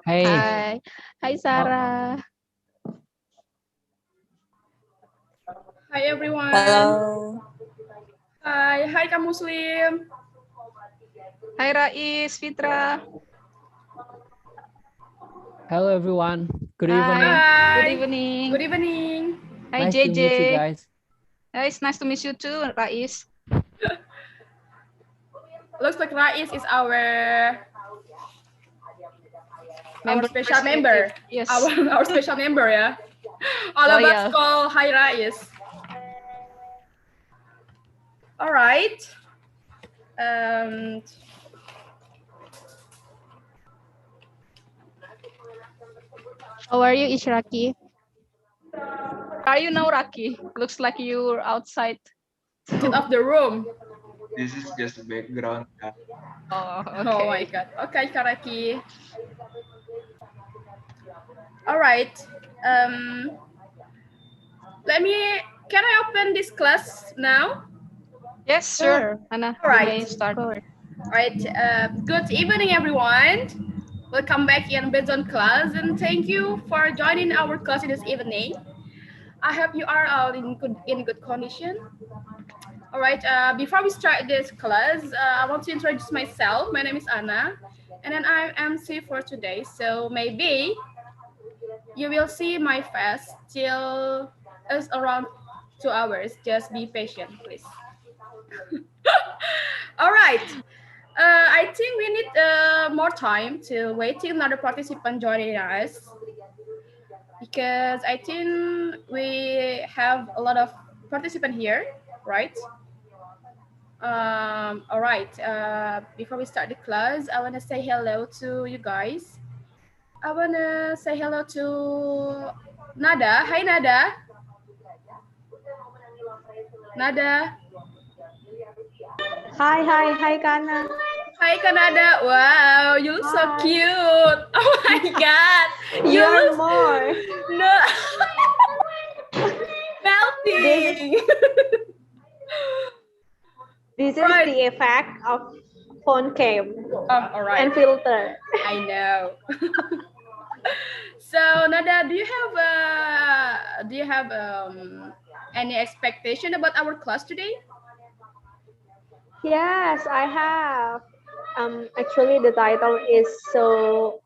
Hey. Hai. Hai Sarah. Hi everyone. Halo. Hai Kak Muslim. Hai Rais, Fitra. Hello everyone. Good Hi. evening. Good evening. Good evening. Hi Nice JJ. to meet you guys. Hey, it's nice to meet you too, Rais. Looks like Rais is our special president. member. Yes. Our special member ya. All of us Loyal. call Hi Rais. All right. How are you, Ishraki? Are you now, Raki? Looks like you're outside. Get off the room. This is just the background. Oh, okay. Oh my god. Okay, Karaki. All right. Can I open this class now? Yes, sure. Anna, all right. you may start. All right. Good evening, everyone. Welcome back in Britzone class, and thank you for joining our class this evening. I hope you are all in good condition. All right. Before we start this class, I want to introduce myself. My name is Anna, and then I'm MC for today. So maybe you will see my face till us around 2 hours. Just be patient, please. All right. I think we need more time to wait till another participant joining us, because I think we have a lot of participants here, right? All right. Before we start the class, I want to say hello to you guys. I want to say hello to Nada. Hi, Nada. Nada. Hi Kana. Hi, Kanada. Wow, you look so cute. Oh my God. You You're look more. no melting. This is Right. the effect of phone cam All right. and filter. I know. So, Nada, do you have any expectation about our class today? Yes, I have. Actually, the title is so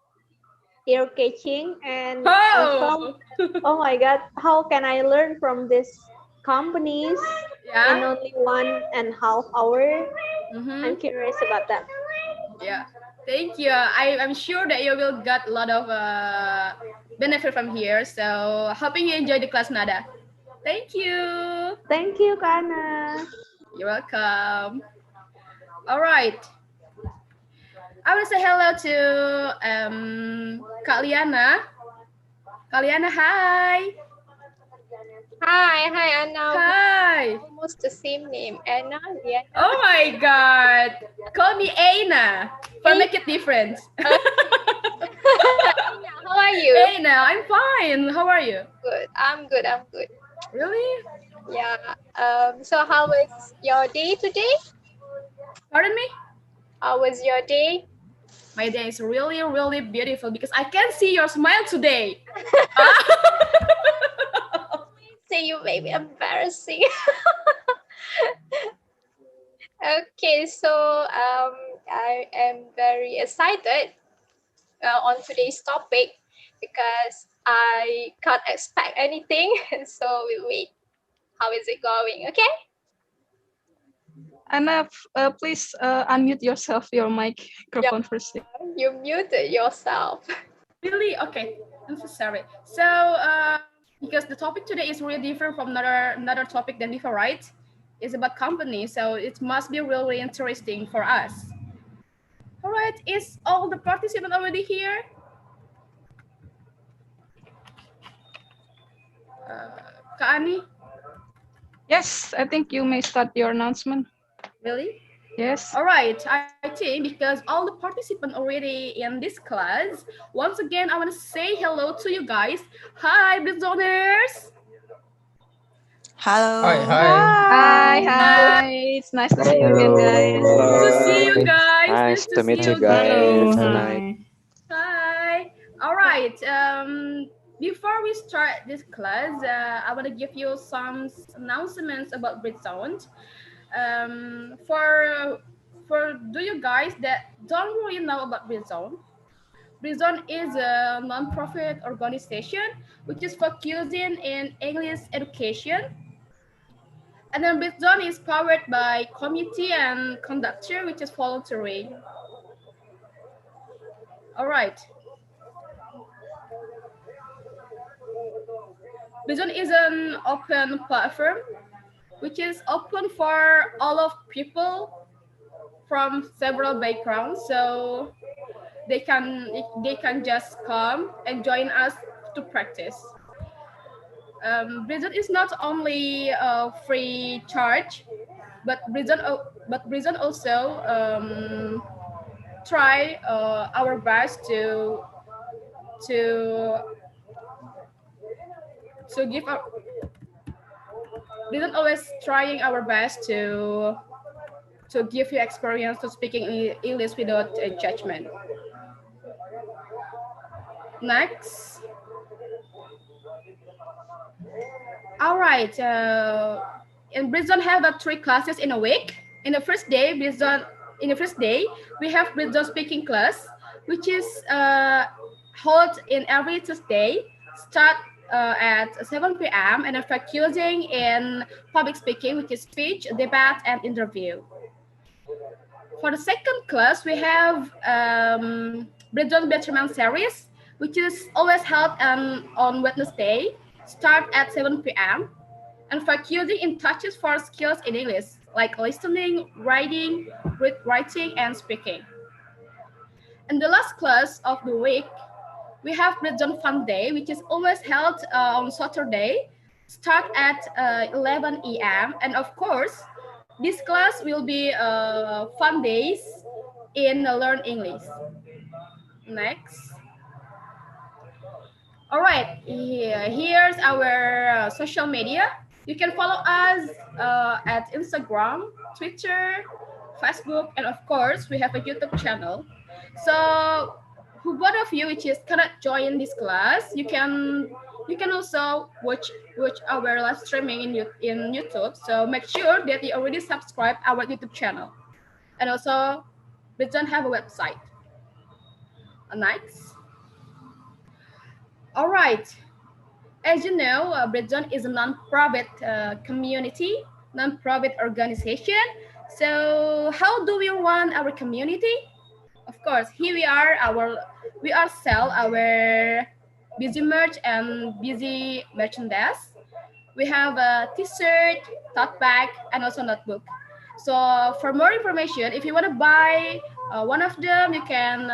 ear-catching, and I thought, oh my God, how can I learn from these companies in only 1.5 hours? I'm curious about that. Yeah, thank you. I'm sure that you will get a lot of benefit from here. So, hoping you enjoy the class, Nada. Thank you. Thank you, Kana. You're welcome. All right. I want to say hello to Kak Liana. Kak Liana, hi. Hi, Anna. Hi. Almost the same name, Anna. Liana. Oh my God. Call me Aina. For make it different. Aina, how are you? Aina, I'm fine. How are you? Good. I'm good. Really? Yeah. So how was your day today? Pardon me? How was your day? My day is really, really beautiful because I can see your smile today. Say you may be embarrassing. Okay, so I am very excited on today's topic because I can't expect anything. So we'll wait. How is it going? Okay. Anna, please unmute yourself, your microphone first. You muted yourself. Really? Okay. I'm so sorry. So, because the topic today is really different from another topic than before, right? It's about company, so it must be really interesting for us. All right. Is all the participants already here? Kak Ani? Yes, I think you may start your announcement. Really? Yes. All right. I think because all the participants already in this class, once again, I want to say hello to you guys. Hi, Britzoners. Hello. Hi. It's nice to see you again, guys. To see you guys. Nice to meet you guys. Hello. Tonight. Hi. right. Before we start this class, I want to give you some announcements about Britzone. For do you guys that don't really know about Britzone? Britzone is a non-profit organization which is focusing in English education. And then Britzone is powered by committee and conductor, which is voluntary. All right. Britzone is an open platform, which is open for all of people from several backgrounds. So they can just come and join us to practice. Britzone is not only free charge, but Britzone also try our best to give up. Britzone always trying our best to give you experience to speaking English without judgment. Next. All right. In Britzone have 3 classes in a week. In the first day, we have Britzone speaking class, which is held in every Tuesday. Start at 7 p.m. and are focusing in public speaking, which is speech, debate, and interview. For the second class, we have Britzone Betterment series, which is always held on Wednesday. Start at 7 p.m. and focusing in touches for skills in English, like listening, writing, and speaking. And the last class of the week, we have Britzone Fun Day, which is always held on Saturday, start at 11 a.m. And of course, this class will be fun days in Learn English. Next. All right, here's our social media. You can follow us at Instagram, Twitter, Facebook, and of course, we have a YouTube channel. So, who both of you which is cannot join this class, you can also watch our live streaming in YouTube. So make sure that you already subscribe our YouTube channel, and also Britzone have a website. Next. All right. As you know, Britzone is a non-profit community, non-profit organization. So how do we run our community? Of course, here we sell our busy merch and busy merchandise. We have a t-shirt, tote bag, and also notebook. So for more information, if you want to buy one of them, you can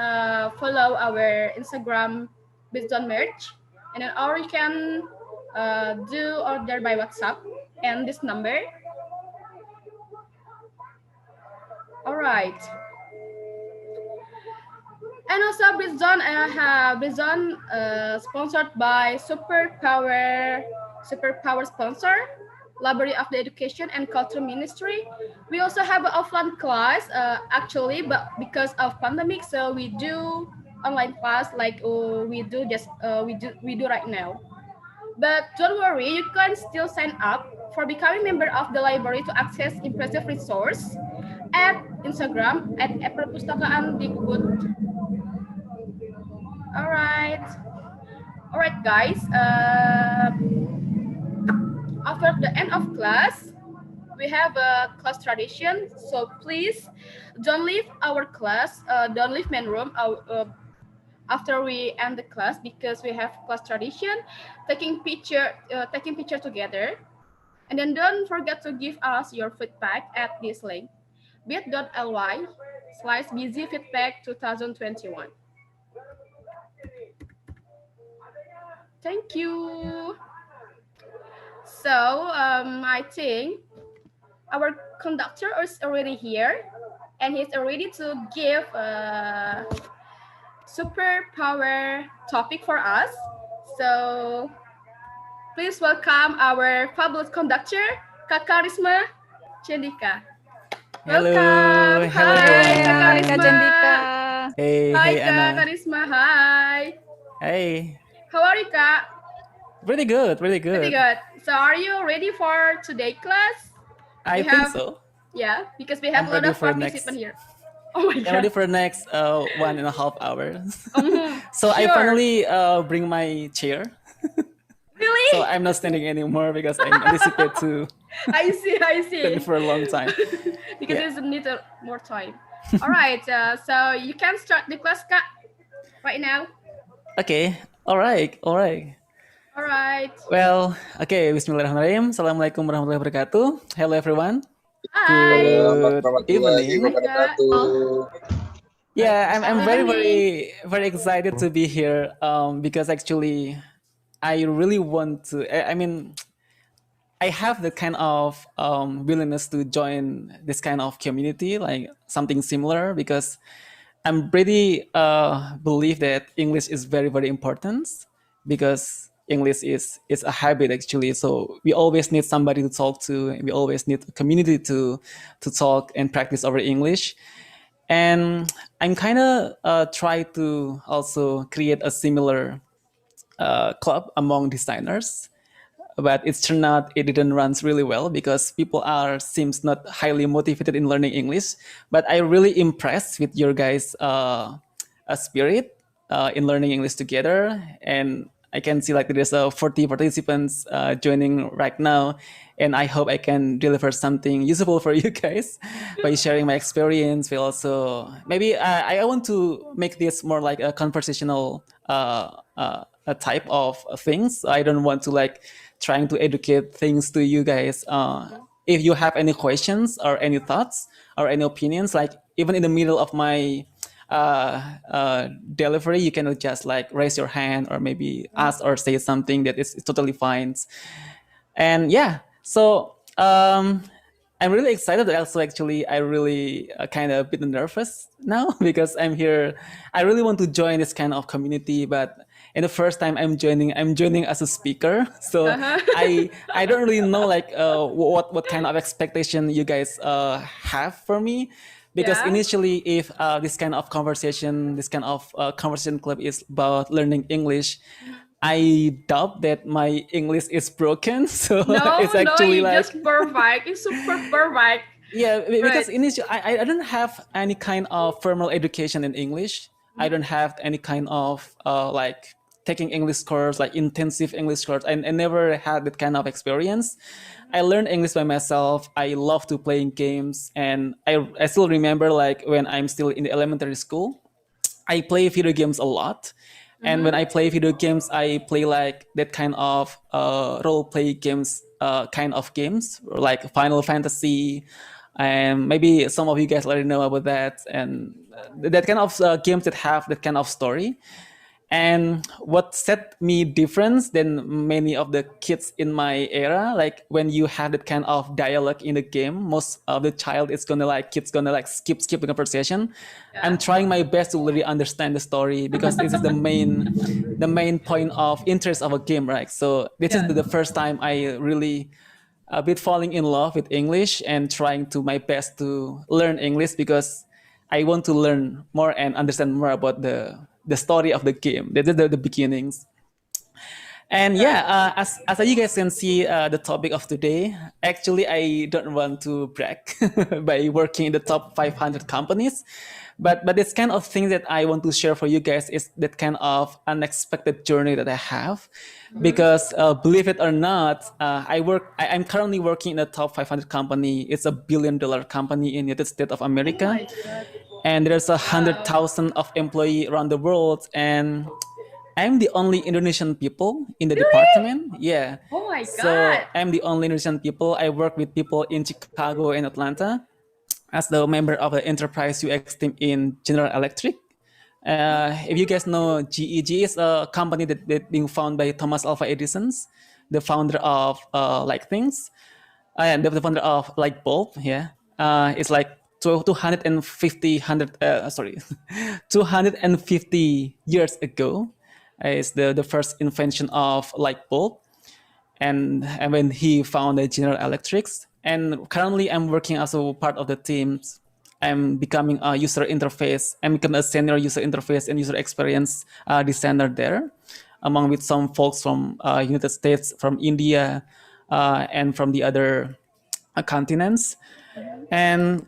follow our Instagram Britzone merch, and then or you can do order by WhatsApp and this number. All right. And also Britzone sponsored by Superpower sponsor, Library of the Education and Culture Ministry. We also have an offline class actually, but because of pandemic, so we do online class like we do right now. But don't worry, you can still sign up for becoming member of the library to access impressive resource at Instagram at Perpustakaan Dikbud. All right, guys. After the end of class, we have a class tradition. So please don't leave our class. Don't leave main room after we end the class, because we have class tradition, taking picture together. And then don't forget to give us your feedback at this link, bit.ly/busyfeedback 2021. Thank you. So I think our conductor is already here, and he's ready to give a superpower topic for us. So please welcome our fabulous conductor, Kharisma, Cendhika. Hello. Welcome. Hello, Hi, everyone. Kharisma. Cendhika. Hey, Hi, hey, Anna. Kharisma. Hi. Hey. How are you, Kak? Really good, really good. Pretty good. So are you ready for today's class? I think so. Yeah, because we have I'm a lot ready of for participants here. Oh my I'm god. ready for the next 1.5 hours. So Sure. I finally bring my chair. Really? So I'm not standing anymore because I anticipate to I see. stand for a long time. Because Yeah. it's need more time. All right. So you can start the class, Kak, right now. Okay. All right. All right. Well, okay. Bismillahirrahmanirrahim. Assalamualaikum warahmatullahi wabarakatuh. Hello everyone. Hi. Good evening. Kak. Yeah, I'm very evening. very excited to be here. Because actually, I really want to. I mean, I have the kind of willingness to join this kind of community, like something similar, because I'm pretty believe that English is very very important, because English is a habit actually. So we always need somebody to talk to, and we always need a community to talk and practice our English. And I'm kind of try to also create a similar club among designers, but it's turned out it didn't run really well because people are seems not highly motivated in learning English. But I really impressed with your guys' spirit in learning English together, and I can see like there's 40 participants joining right now, and I hope I can deliver something useful for you guys by sharing my experience. But also maybe I want to make this more like a conversational a type of things. I don't want to like trying to educate things to you guys. If you have any questions or any thoughts or any opinions, like even in the middle of my delivery, you can just like raise your hand or maybe ask or say something that is totally fine. And yeah, so I'm really excited. Also, actually, I really kind of a bit nervous now because I'm here. I really want to join this kind of community, but in the first time I'm joining as a speaker. So I don't really know like what kind of expectation you guys have for me. Because initially, if this kind of conversation, this kind of conversation club is about learning English, I doubt that my English is broken. So it's actually like just perfect. It's super perfect. Yeah, because initially I don't have any kind of formal education in English. I don't have any kind of like taking English course, like intensive English course. I never had that kind of experience. I learned English by myself. I love to playing games, and I still remember like when I'm still in the elementary school, I play video games a lot. And when I play video games, I play like that kind of role play games, kind of games, like Final Fantasy, and maybe some of you guys already know about that, and that kind of games that have that kind of story. And what set me different than many of the kids in my era, like when you have that kind of dialogue in the game, most of the child is gonna like kids gonna like skip the conversation. I'm trying my best to really understand the story because this is the main point of interest of a game, right? So this is the first time I really a bit falling in love with English and trying to my best to learn English because I want to learn more and understand more about the story of the game, the beginnings. And yeah, as you guys can see, the topic of today, actually, I don't want to brag by working in the top 500 companies, but this kind of thing that I want to share for you guys is that kind of unexpected journey that I have, because believe it or not, I'm currently working in a top 500 company. It's $1 billion company in the United States of America, and there's 100,000 of employee around the world, and I'm the only Indonesian people in the department. Yeah. Oh my So god. I'm the only Indonesian people. I work with people in Chicago and Atlanta as the member of the enterprise UX team in General Electric. If you guys know GE is a company that being founded by Thomas Alva Edison, the founder of like things, and the founder of like bulb. Yeah. It's like 250 250 years ago is the first invention of light bulb, and when he founded General Electrics. And currently I'm working as a part of the teams I'm becoming a user interface. I'm becoming a senior user interface and user experience designer there, among with some folks from United States, from India, and from the other continents. And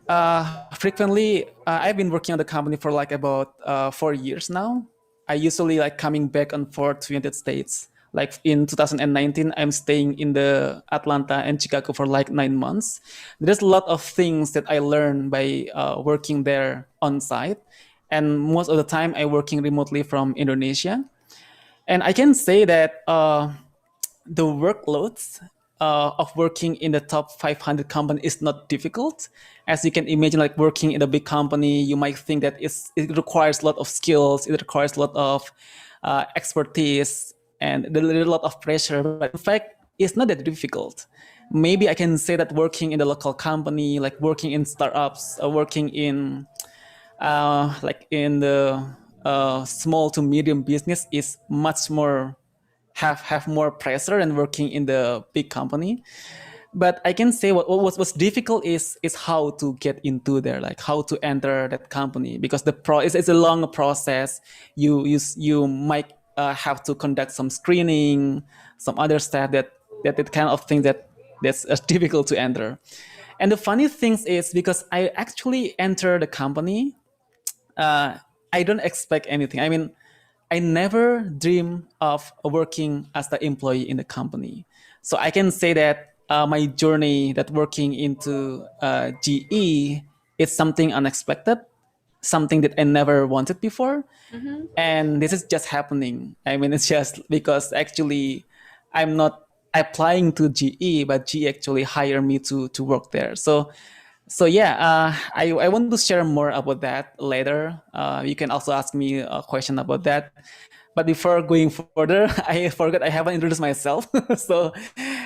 frequently, I've been working on the company for like about 4 years now. I usually like coming back and forth to United States. Like in 2019, I'm staying in the Atlanta and Chicago for like 9 months. There's a lot of things that I learned by working there on site. And most of the time, I'm working remotely from Indonesia. And I can say that the workloads of working in the top 500 company is not difficult. As you can imagine, like working in a big company, you might think that it requires a lot of skills, it requires a lot of expertise, and there's a lot of pressure. But in fact, it's not that difficult. Maybe I can say that working in the local company, like working in startups, working in like in the small to medium business, is much more have more pressure than working in the big company. But I can say what's difficult is how to get into there, like how to enter that company, because it's a long process. You might have to conduct some screening, some other stuff that kind of thing that's difficult to enter. And the funny thing is, because I actually enter the company, I don't expect anything. I mean, I never dream of working as the employee in the company. So I can say that my journey that working into GE is something unexpected, something that I never wanted before. And this is just happening. I mean, it's just because actually I'm not applying to GE, but GE actually hired me to work there. So yeah, I want to share more about that later. You can also ask me a question about that. But before going further, I forgot I haven't introduced myself. So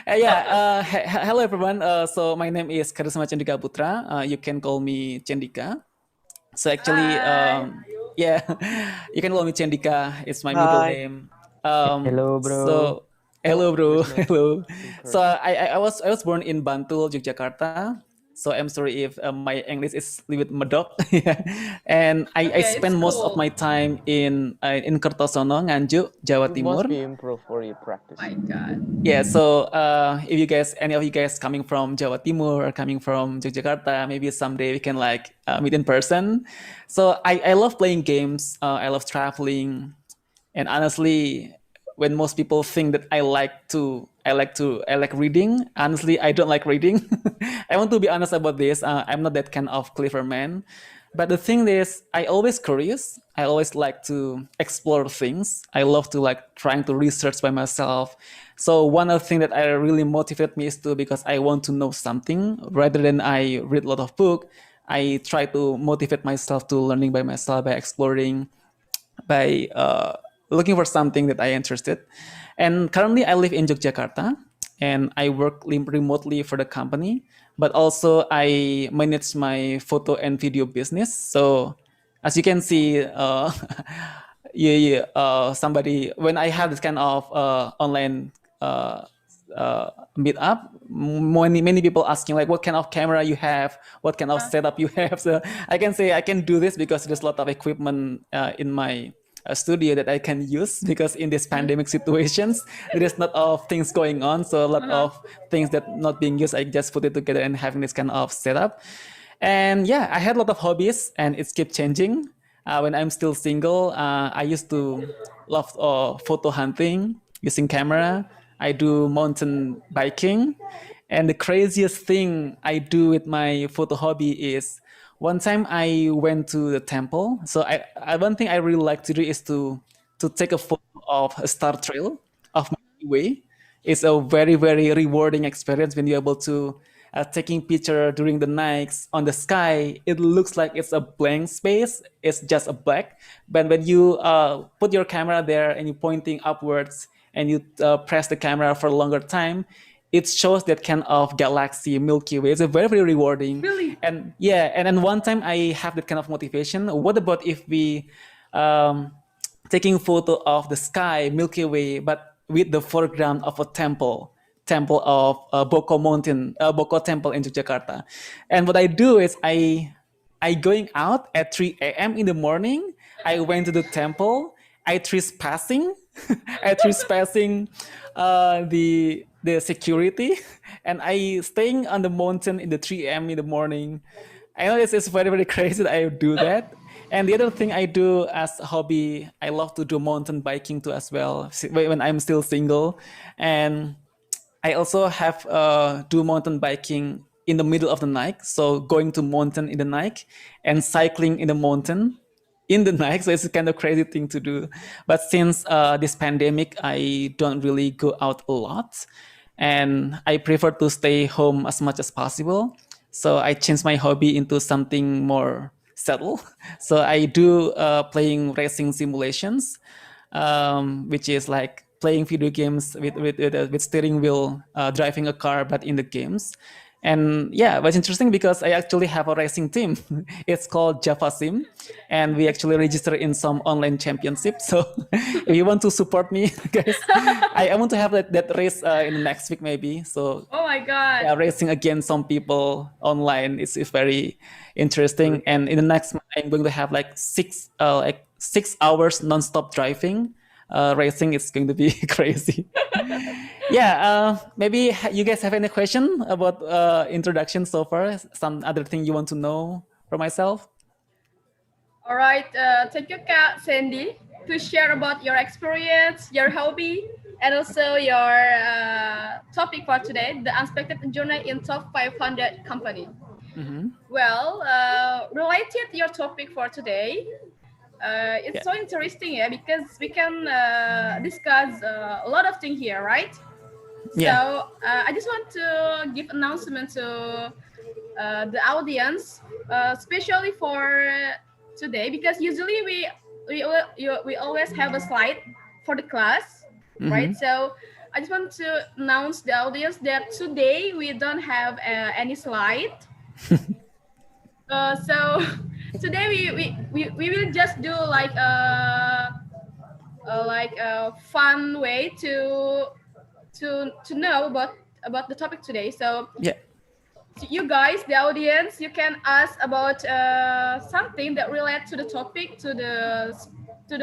hello everyone. So my name is Kharisma Cendhika Putra. You can call me Cendhika. So actually, yeah, you can call me Cendhika. It's my middle name. Hello, bro. So hello, bro. Hello. So I was born in Bantul, Yogyakarta. So I'm sorry if my English is a little bit medok. And I spend most of my time in Kertosono, Nganjuk, Jawa Timur. Must be improved for your practice. My God. Yeah, so if any of you guys coming from Jawa Timur or coming from Yogyakarta, maybe someday we can like meet in person. So I love playing games. I love traveling, and honestly, when most people think that I like reading, honestly, I don't like reading. I want to be honest about this. I'm not that kind of clever man. But the thing is, I always curious. I always like to explore things. I love to like trying to research by myself. So one of the things that I really motivate me is because I want to know something rather than I read a lot of book. I try to motivate myself to learning by myself, by exploring, by looking for something that I interested. And currently I live in Yogyakarta and I work remotely for the company, but also I manage my photo and video business. So as you can see, somebody, when I have this kind of online meet up, many people asking like what kind of camera you have, what kind of setup you have. So I can say I can do this because there's a lot of equipment in my studio that I can use, because in this pandemic situations there is not of things going on, so a lot of things that not being used, I just put it together and having this kind of setup. And yeah, I had a lot of hobbies and it's keep changing. When I'm still single, I used to love photo hunting using camera. I do mountain biking, and the craziest thing I do with my photo hobby is one time I went to the temple. So one thing I really like to do is to take a photo of a star trail of Milky Way. It's a very, very rewarding experience when you're able to taking picture during the nights on the sky. It looks like it's a blank space. It's just a black. But when you put your camera there and you're pointing upwards and you press the camera for a longer time, it shows that kind of galaxy, Milky Way. It's a very, very rewarding. Really? And yeah, and then one time I have that kind of motivation. What about if we taking photo of the sky, Milky Way, but with the foreground of a temple of Boko Mountain, Boko Temple in Jakarta. And what I do is I I going out at 3 a.m. in the morning. I went to the temple. I trespassing. I trespassing the security, and I staying on the mountain in the 3 a.m. in the morning. I know it's very, very crazy that I do that. And the other thing I do as a hobby, I love to do mountain biking too as well when I'm still single. And I also have do mountain biking in the middle of the night. So going to mountain in the night and cycling in the mountain in the night. So it's a kind of crazy thing to do. But since this pandemic, I don't really go out a lot. And I prefer to stay home as much as possible. So I changed my hobby into something more subtle. So I do playing racing simulations, which is like playing video games with steering wheel, driving a car, but in the games. And yeah, it was interesting because I actually have a racing team. It's called Java Sim, and we actually register in some online championship. So if you want to support me, guys, I want to have that race in the next week maybe. So oh my God, yeah, racing against some people online is very interesting. And in the next month, I'm going to have like 6 hours non-stop driving. Racing is going to be crazy. Yeah, maybe you guys have any question about introduction so far? Some other thing you want to know from myself? All right, thank you, Kak Sandy, to share about your experience, your hobby, and also your topic for today, the unexpected journey in top 500 company. Mm-hmm. Well, related to your topic for today, it's so interesting, yeah, because we can discuss a lot of things here, right? Yeah. So I just want to give announcement to the audience, especially for today, because usually we always have a slide for the class, right? So I just want to announce the audience that today we don't have any slide. So today we will just do like a fun way to know about the topic today. So yeah, you guys, the audience, you can ask about something that relates to the topic to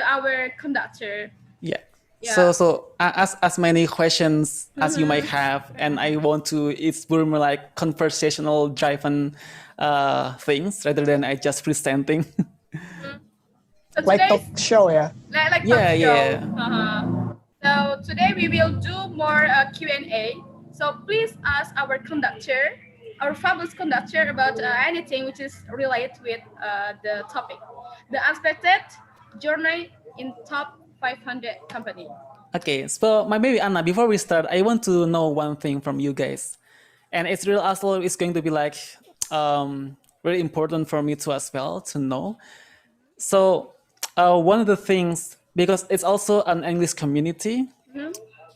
our conductor. Yeah. Yeah. So ask as many questions as you might have, and I want to. It's more like conversational driven things rather than I just presenting. So like talk show, yeah. Like yeah, talk show. yeah. So today we will do more Q&A. So please ask our conductor, our fabulous conductor, about anything which is related with the topic, the unexpected journey in top 500 company. Okay, so maybe Anna, before we start, I want to know one thing from you guys, and it's real also it's going to be like very important for me to as well to know. So one of the things, because it's also an English community,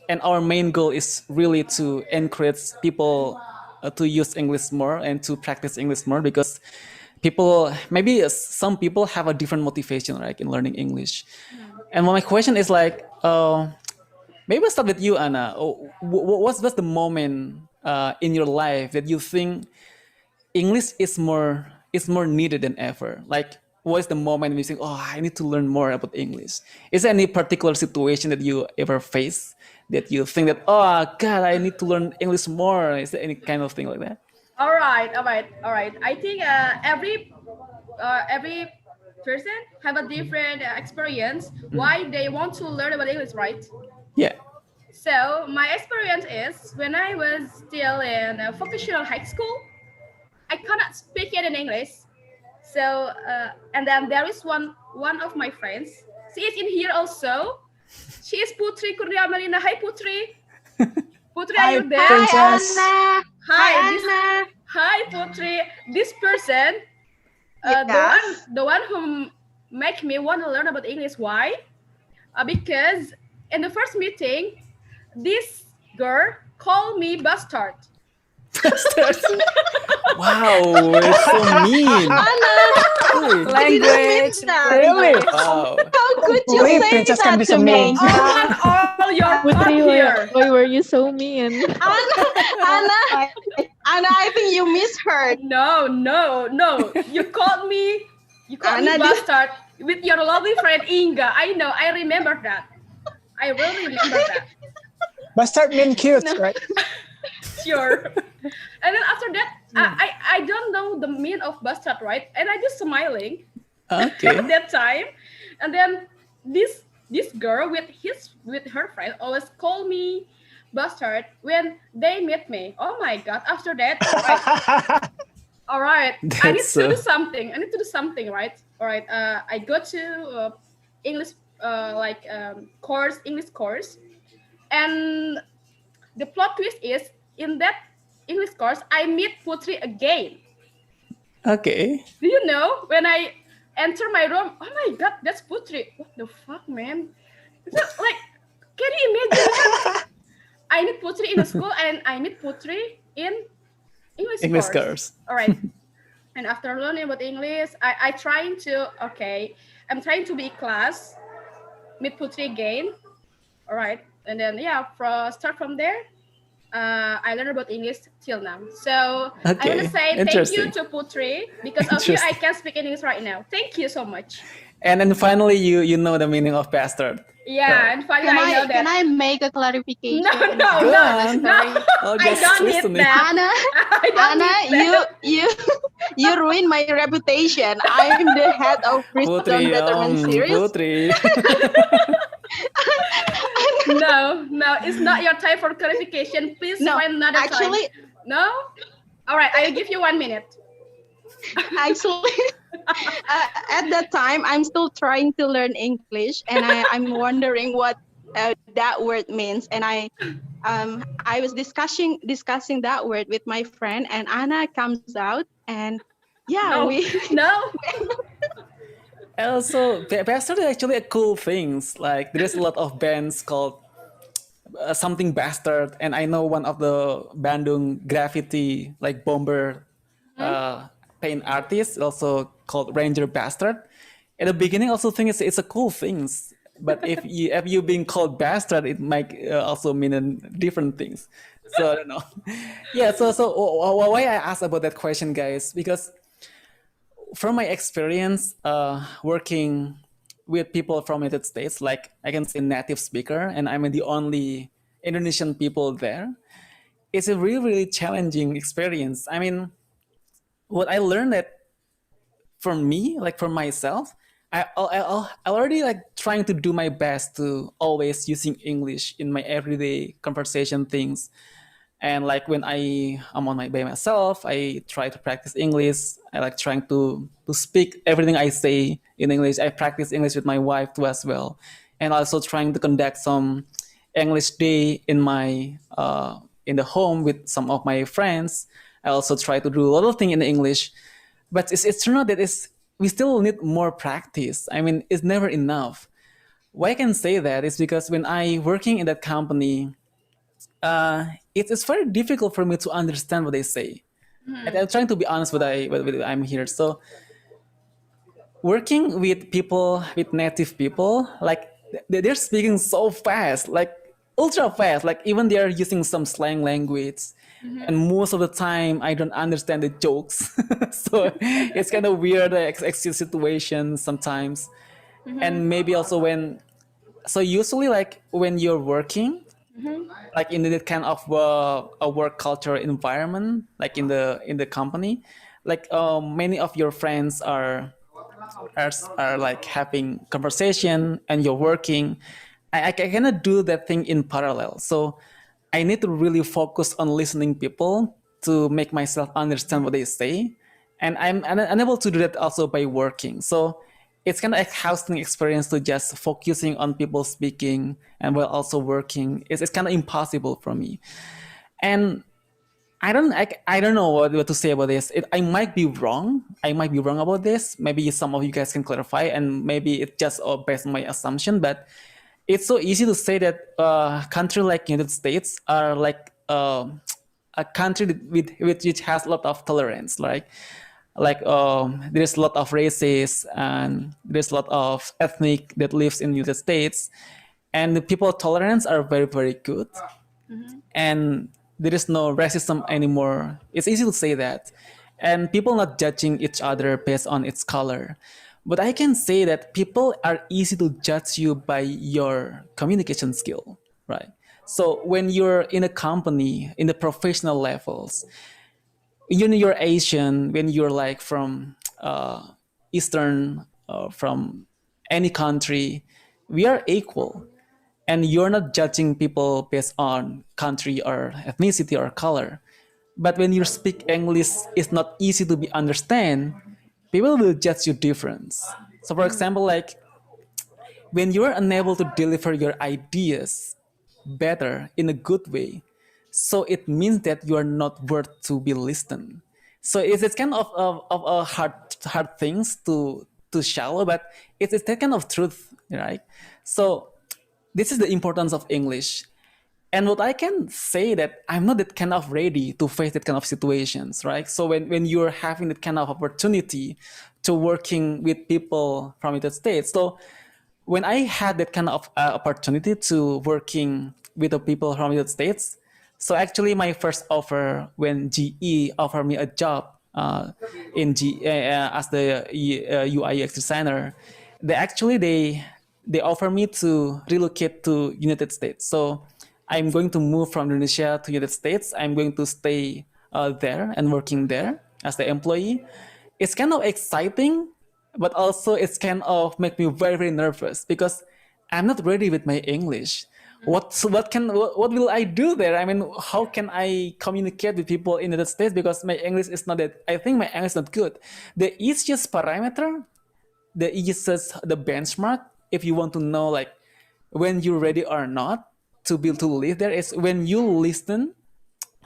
and our main goal is really to encourage people to use English more and to practice English more, because maybe some people have a different motivation, right, in learning English. And my question is like, maybe we'll start with you, Anna. What's the moment in your life that you think English is more needed than ever? Like, what's the moment you think, oh, I need to learn more about English? Is there any particular situation that you ever face that you think that, oh God, I need to learn English more? Is there any kind of thing like that? All right. I think every person have a different experience why they want to learn about English, right? Yeah. So my experience is when I was still in vocational high school, I cannot speak yet in English. So and then there is one of my friends. She is in here also. She is Putri Kurnia Melina. Hi Putri. Putri, are you there? Princess. Hi, Anna. Hi Putri. This person, the one who make me want to learn about English. Why? Because in the first meeting, this girl called me bastard. Wow, it's so mean. Anna, Language. Really? Wow. how could you Only say princess can that be to so me? mean. I want all your Putri, here. why were you so mean? Anna, Anna, I think you misheard. No. You called me bastard with your lovely friend Inga. I know. I remember that. I really remember that. Bastard mean cute, right? Sure. And then after that, I don't know the meaning of bastard, right? And I just smiling. Okay. At that time, and then this girl with her friend always call me bastard when they meet me. Oh my god! After that, all right, I need to do something. Right? All right. I go to English English course, and the plot twist is in that English course I meet Putri again. Okay. Do you know when I enter my room? Oh my god, that's Putri. What the fuck, man? It's like, can you imagine? I meet Putri in a school and I meet Putri in English course. All right. And after learning about English, I'm trying to be class, meet Putri again. All right. And then, start from there. I learned about English till now. So I want to say thank you to Putri. Because of you, I can speak English right now. Thank you so much. And then finally, you know the meaning of bastard. Yeah, and finally I know that. Can I make a clarification? No. I don't need that. Anna, you ruined my reputation. I'm the head of Britzone Betterment series. Putri. No, it's not your time for clarification. Please find another time. No? All right, I'll give you 1 minute. Actually, at that time, I'm still trying to learn English, and I'm wondering what that word means. And I was discussing that word with my friend, and Anna comes out, and Also, bastard is actually a cool thing. Like there's a lot of bands called something bastard, and I know one of the Bandung graffiti like bomber paint artist also called Ranger Bastard. At the beginning, also think it's a cool thing, but if you being called bastard, it might also mean different things. So I don't know. Yeah. So why I asked about that question, guys, because from my experience working with people from United States, like I can say native speaker, and I'm the only Indonesian people there. It's a really, really challenging experience. I mean, what I learned that for me, like for myself, I already like trying to do my best to always using English in my everyday conversation things. And like when I'm by myself, I try to practice English. I like trying to speak everything I say in English. I practice English with my wife too as well. And also trying to conduct some English day in my in the home with some of my friends. I also try to do a lot of things in English, but it's true that we still need more practice. I mean, it's never enough. Why I can say that is because when I working in that company, it's very difficult for me to understand what they say. And I'm trying to be honest with I'm here. So working with people, with native people, like they're speaking so fast, like ultra fast, like even they're using some slang language. And most of the time I don't understand the jokes. So it's kind of weird exchange situation sometimes. And maybe also usually like when you're working, like in that kind of a work culture environment, like in the company, like many of your friends are like having conversation and you're working. I cannot do that thing in parallel. So I need to really focus on listening people to make myself understand what they say. And I'm unable to do that also by working. So it's kind of a exhausting experience to just focusing on people speaking and while also working. It's kind of impossible for me. And I don't know what to say about this. I might be wrong. I might be wrong about this. Maybe some of you guys can clarify, and maybe it's just based on my assumption. But it's so easy to say that a country like United States are like a country which has a lot of tolerance, like there's a lot of races and there's a lot of ethnic that lives in the United States, and the people tolerance are very, very good. And there is no racism anymore. It's easy to say that. And people not judging each other based on its color. But I can say that people are easy to judge you by your communication skill, right? So when you're in a company, in the professional levels, you're Asian, when you're like from Eastern, from any country, we are equal. And you're not judging people based on country or ethnicity or color. But when you speak English, it's not easy to be understand. People will judge you different. So, for example, like when you're unable to deliver your ideas better in a good way, so it means that you are not worth to be listened. So it's kind of a hard things to shallow, but it's that kind of truth, right? So this is the importance of English. And what I can say that I'm not that kind of ready to face that kind of situations, right? So when you're having that kind of opportunity to working with people from the United States, so when I had that kind of opportunity to working with the people from the United States, so actually my first offer when GE offered me a job in as the UI UX designer, they offer me to relocate to United States. So I'm going to move from Indonesia to United States. I'm going to stay there and working there as the employee. It's kind of exciting, but also it's kind of make me very, very nervous because I'm not ready with my English. What will I do there? I mean, how can I communicate with people in the United States because my English is not that. I think my English is not good. The easiest parameter, the benchmark, if you want to know like when you're ready or not to live there, is when you listen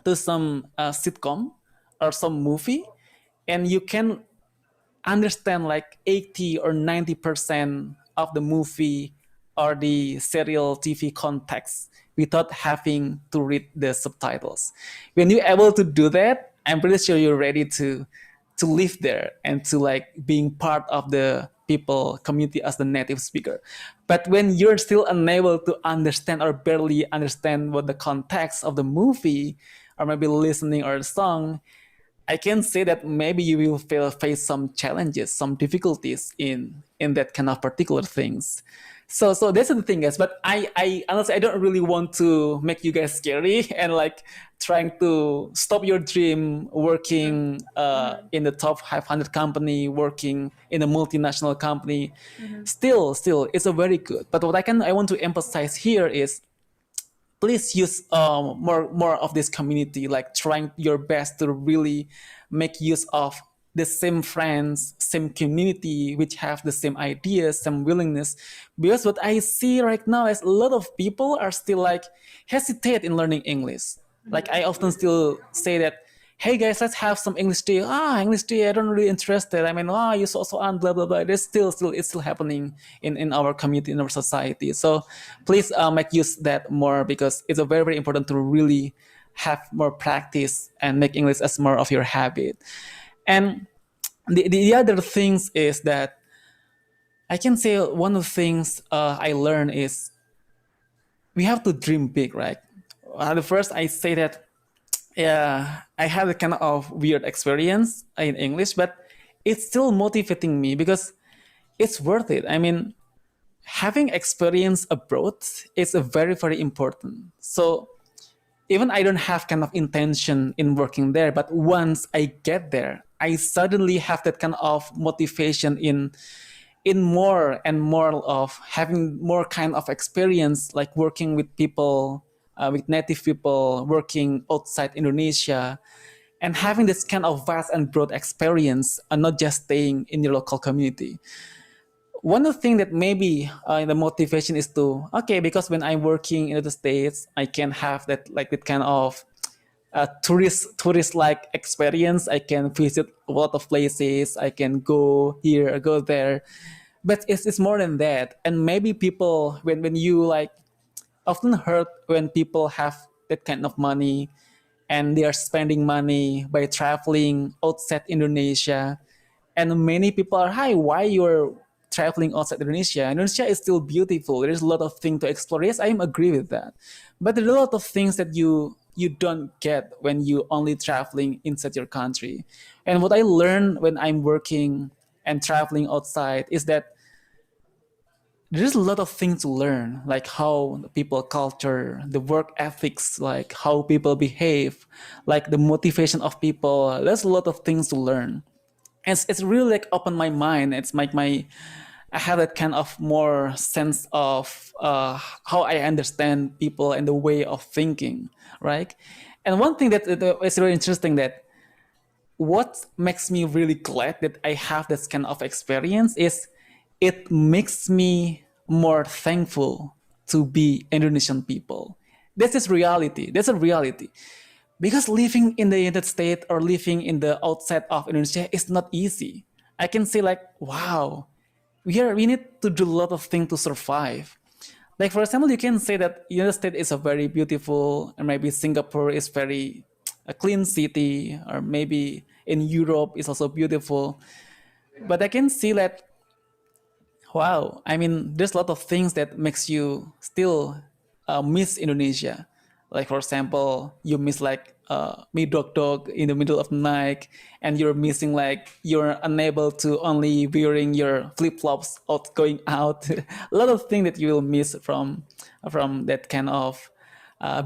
to some sitcom or some movie, and you can understand like 80 or 90% of the movie or the serial TV context without having to read the subtitles. When you're able to do that, I'm pretty sure you're ready to live there and to like being part of the people community as the native speaker. But when you're still unable to understand or barely understand what the context of the movie or maybe listening or a song, I can say that maybe you will face some challenges, some difficulties in that kind of particular things. So that's the thing, guys. But I honestly I don't really want to make you guys scary and like trying to stop your dream working in the top 500 company, working in a multinational company. Still, it's a very good. But what I want to emphasize here is please use more of this community, like trying your best to really make use of the same friends, same community, which have the same ideas, same willingness. Because what I see right now is a lot of people are still like hesitate in learning English. Like I often still say that, hey guys, let's have some English tea. English tea, I don't really interested. I mean, you so on, blah, blah, blah. It's still happening in our community, in our society. So please make use that more because it's a very, very important to really have more practice and make English as more of your habit. And the other things is that I can say one of the things I learned is we have to dream big, right? The first I say that, yeah, I had a kind of weird experience in English, but it's still motivating me because it's worth it. I mean, having experience abroad is a very, very important. So even I don't have kind of intention in working there, but once I get there, I suddenly have that kind of motivation in more and more of having more kind of experience, like working with people, with native people, working outside Indonesia, and having this kind of vast and broad experience and not just staying in your local community. One of the things that maybe the motivation is to, okay, because when I'm working in the States, I can have that like that kind of tourist like experience. I can visit a lot of places. I can go here, go there. But it's more than that. And maybe people, when you like, often heard when people have that kind of money and they are spending money by traveling outside Indonesia. And many people are, hi, why you're traveling outside Indonesia. Indonesia is still beautiful. There's a lot of things to explore. Yes, I agree with that. But there are a lot of things that you don't get when you only traveling inside your country. And what I learned when I'm working and traveling outside is that there's a lot of things to learn, like how people culture, the work ethics, like how people behave, like the motivation of people. There's a lot of things to learn. And it's really like open my mind. It's like I have that kind of more sense of how I understand people and the way of thinking, right? And one thing that is really interesting, that what makes me really glad that I have this kind of experience is it makes me more thankful to be Indonesian people. This is reality. That's a reality. Because living in the United States or living in the outside of Indonesia is not easy. I can say like, wow, we need to do a lot of things to survive. Like for example, you can say that United States is a very beautiful, and maybe Singapore is very a clean city, or maybe in Europe is also beautiful. But I can see that, wow, I mean, there's a lot of things that makes you still miss Indonesia. Like for example, you miss like me dog in the middle of the night, and you're missing like you're unable to only wearing your flip flops out going out. A lot of things that you will miss from that kind of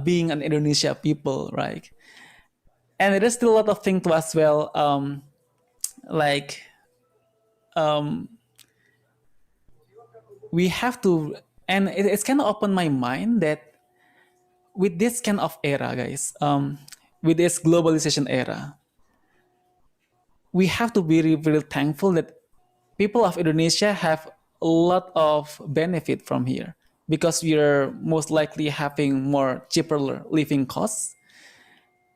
being an Indonesia people, right? And there's still a lot of things to as well, like we have to, and it's kind of opened my mind that with this kind of era, guys, with this globalization era, we have to be really, really thankful that people of Indonesia have a lot of benefit from here, because we are most likely having more cheaper living costs.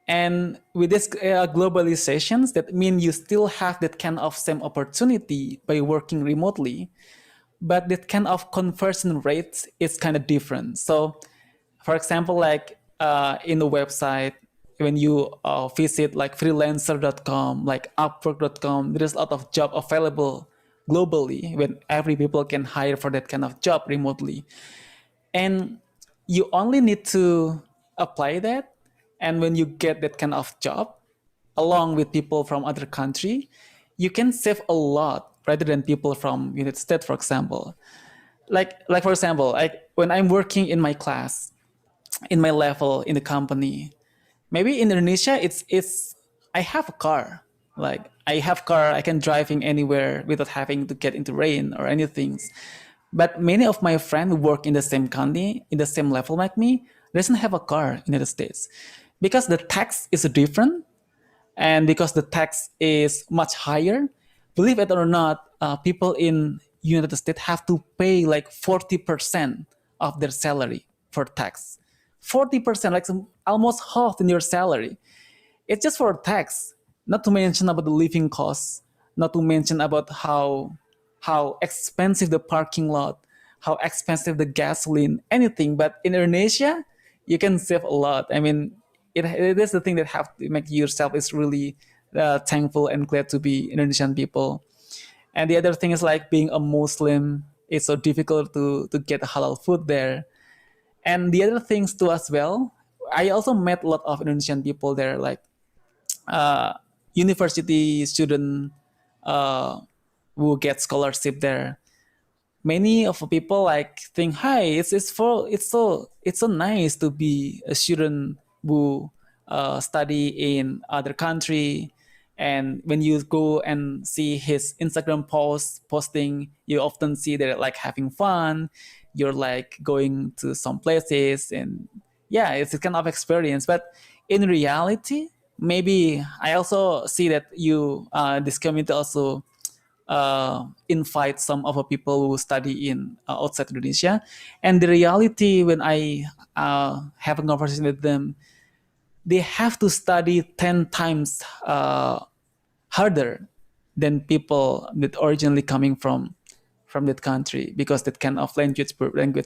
And with this globalizations, that mean you still have that kind of same opportunity by working remotely, but that kind of conversion rate is kind of different. So for example, like in the website, when you visit like freelancer.com, like upwork.com, there's a lot of job available globally when every people can hire for that kind of job remotely. And you only need to apply that. And when you get that kind of job, along with people from other country, you can save a lot rather than people from United States, for example. Like for example, like when I'm working in my class, in my level in the company, maybe in Indonesia it's I have a car, like I have car, I can driving anywhere without having to get into rain or anything. But many of my friends who work in the same company, in the same level like me, doesn't have a car in the United States, because the tax is different, and because the tax is much higher. Believe it or not, people in United States have to pay like 40% of their salary for tax. 40%, like almost half in your salary. It's just for tax, not to mention about the living costs, not to mention about how expensive the parking lot, how expensive the gasoline, anything. But in Indonesia, you can save a lot. I mean, it is the thing that have to make yourself is really thankful and glad to be Indonesian people. And the other thing is like being a Muslim, it's so difficult to get halal food there. And the other things too as well, I also met a lot of Indonesian people there, like university student who get scholarship there. Many of the people like think, hi, it's so nice to be a student who study in other country. And when you go and see his Instagram posting, you often see they're like having fun. You're like going to some places, and yeah, it's a kind of experience. But in reality, maybe I also see that you this community also invite some of the people who study in outside Indonesia. And the reality, when I have a conversation with them, they have to study 10 times harder than people that originally coming from that country, because that kind of language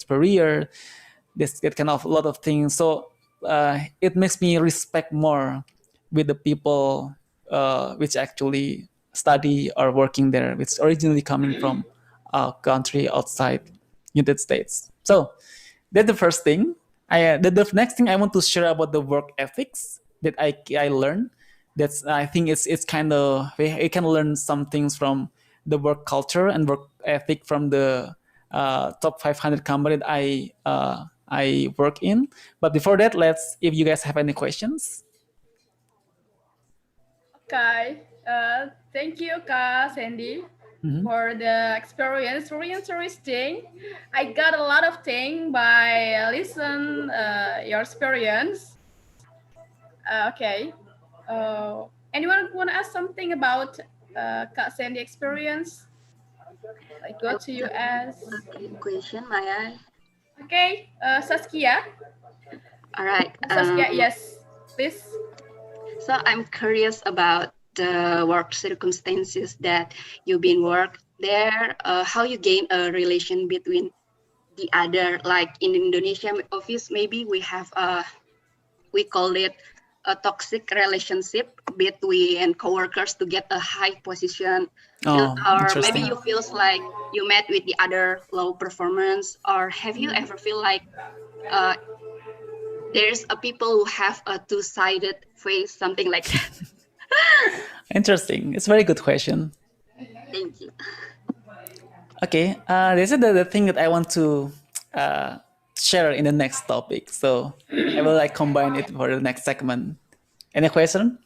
barrier, that kind of a lot of things. So it makes me respect more with the people which actually study or working there, which originally coming from country outside United States. So that's the first thing. The next thing I want to share about the work ethics that I learned. That's I think it's kind of we can learn some things from the work culture and work ethic from the top 500 company that I work in. But before that, if you guys have any questions. Okay. Thank you, Kak Sandy, for the experience. Really interesting. I got a lot of things by listen your experience. Okay. Anyone want to ask something about Kak Sandy experience? I go to you as question, may I? Okay, Saskia. All right. Saskia, yes, please. So I'm curious about the work circumstances that you've been work there. How you gain a relation between the other, like in Indonesia office, maybe we have we call it a toxic relationship between coworkers to get a high position, or maybe you feels like you met with the other low performance, or have you ever feel like there's a people who have a two-sided face, something like that? Interesting. It's a very good question. Thank you. Okay, this is the thing that I want to share in the next topic. So I will combine it for the next segment. Any question?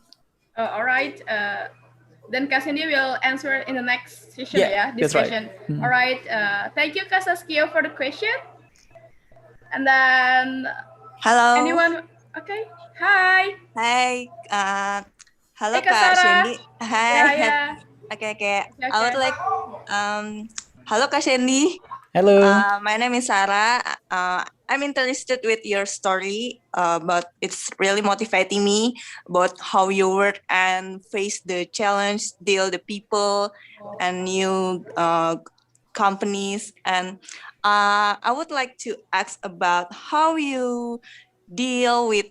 All right. Then Kak Cindy will answer in the next session. This session. Right. All right. Thank you, Kak Saskia, for the question. And then hello. Anyone? Okay. Hi. Hi. Hello, Kak Cindy. Hi. Yeah. Okay. I would like. Hello, Kak Cindy. Hello. My name is Sarah. I'm interested with your story, but it's really motivating me about how you work and face the challenge, deal the people and new companies. And I would like to ask about how you deal with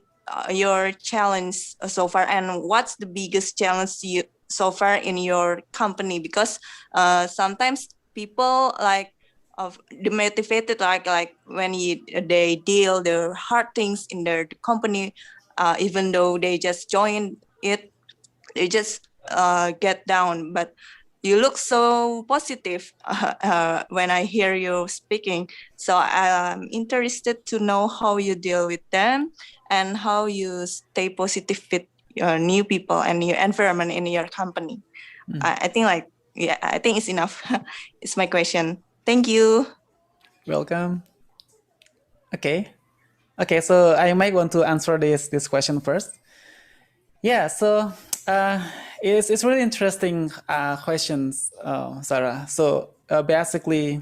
your challenge so far, and what's the biggest challenge you so far in your company? Because sometimes people demotivated, like when they deal the hard things in their company, even though they just join it, they just get down. But you look so positive when I hear you speaking. So I'm interested to know how you deal with them and how you stay positive with new people and new environment in your company. I think I think it's enough. It's my question. Thank you. Welcome. Okay, so I might want to answer this question first. Yeah, so it's really interesting questions, Sarah. So basically,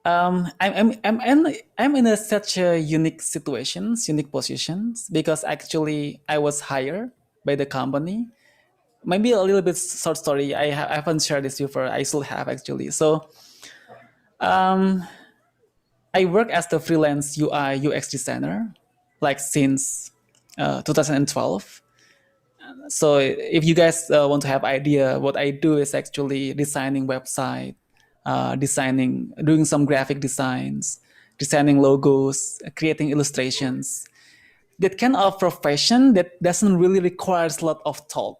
I'm in such a unique positions, because actually I was hired by the company. Maybe a little bit short story. I haven't shared this before. I still have actually. So I work as the freelance UI UX designer since 2012. So if you guys want to have idea, what I do is actually designing website, doing some graphic designs, designing logos, creating illustrations. That kind of profession that doesn't really require a lot of thought.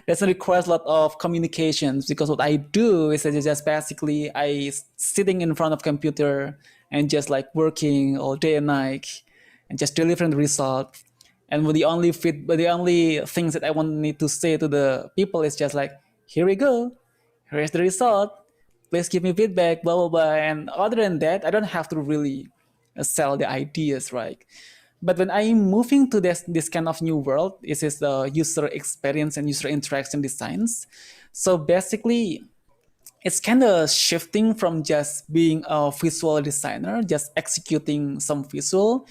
Doesn't require a lot of communications, because what I do is just basically I sitting in front of computer and just working all day and night and just delivering the result. And the only things that I need to say to the people is just here we go, here's the result, please give me feedback, blah blah blah. And other than that, I don't have to really sell the ideas, right? But when I'm moving to this kind of new world, this is the user experience and user interaction designs. So basically, it's kind of shifting from just being a visual designer, just executing some visual,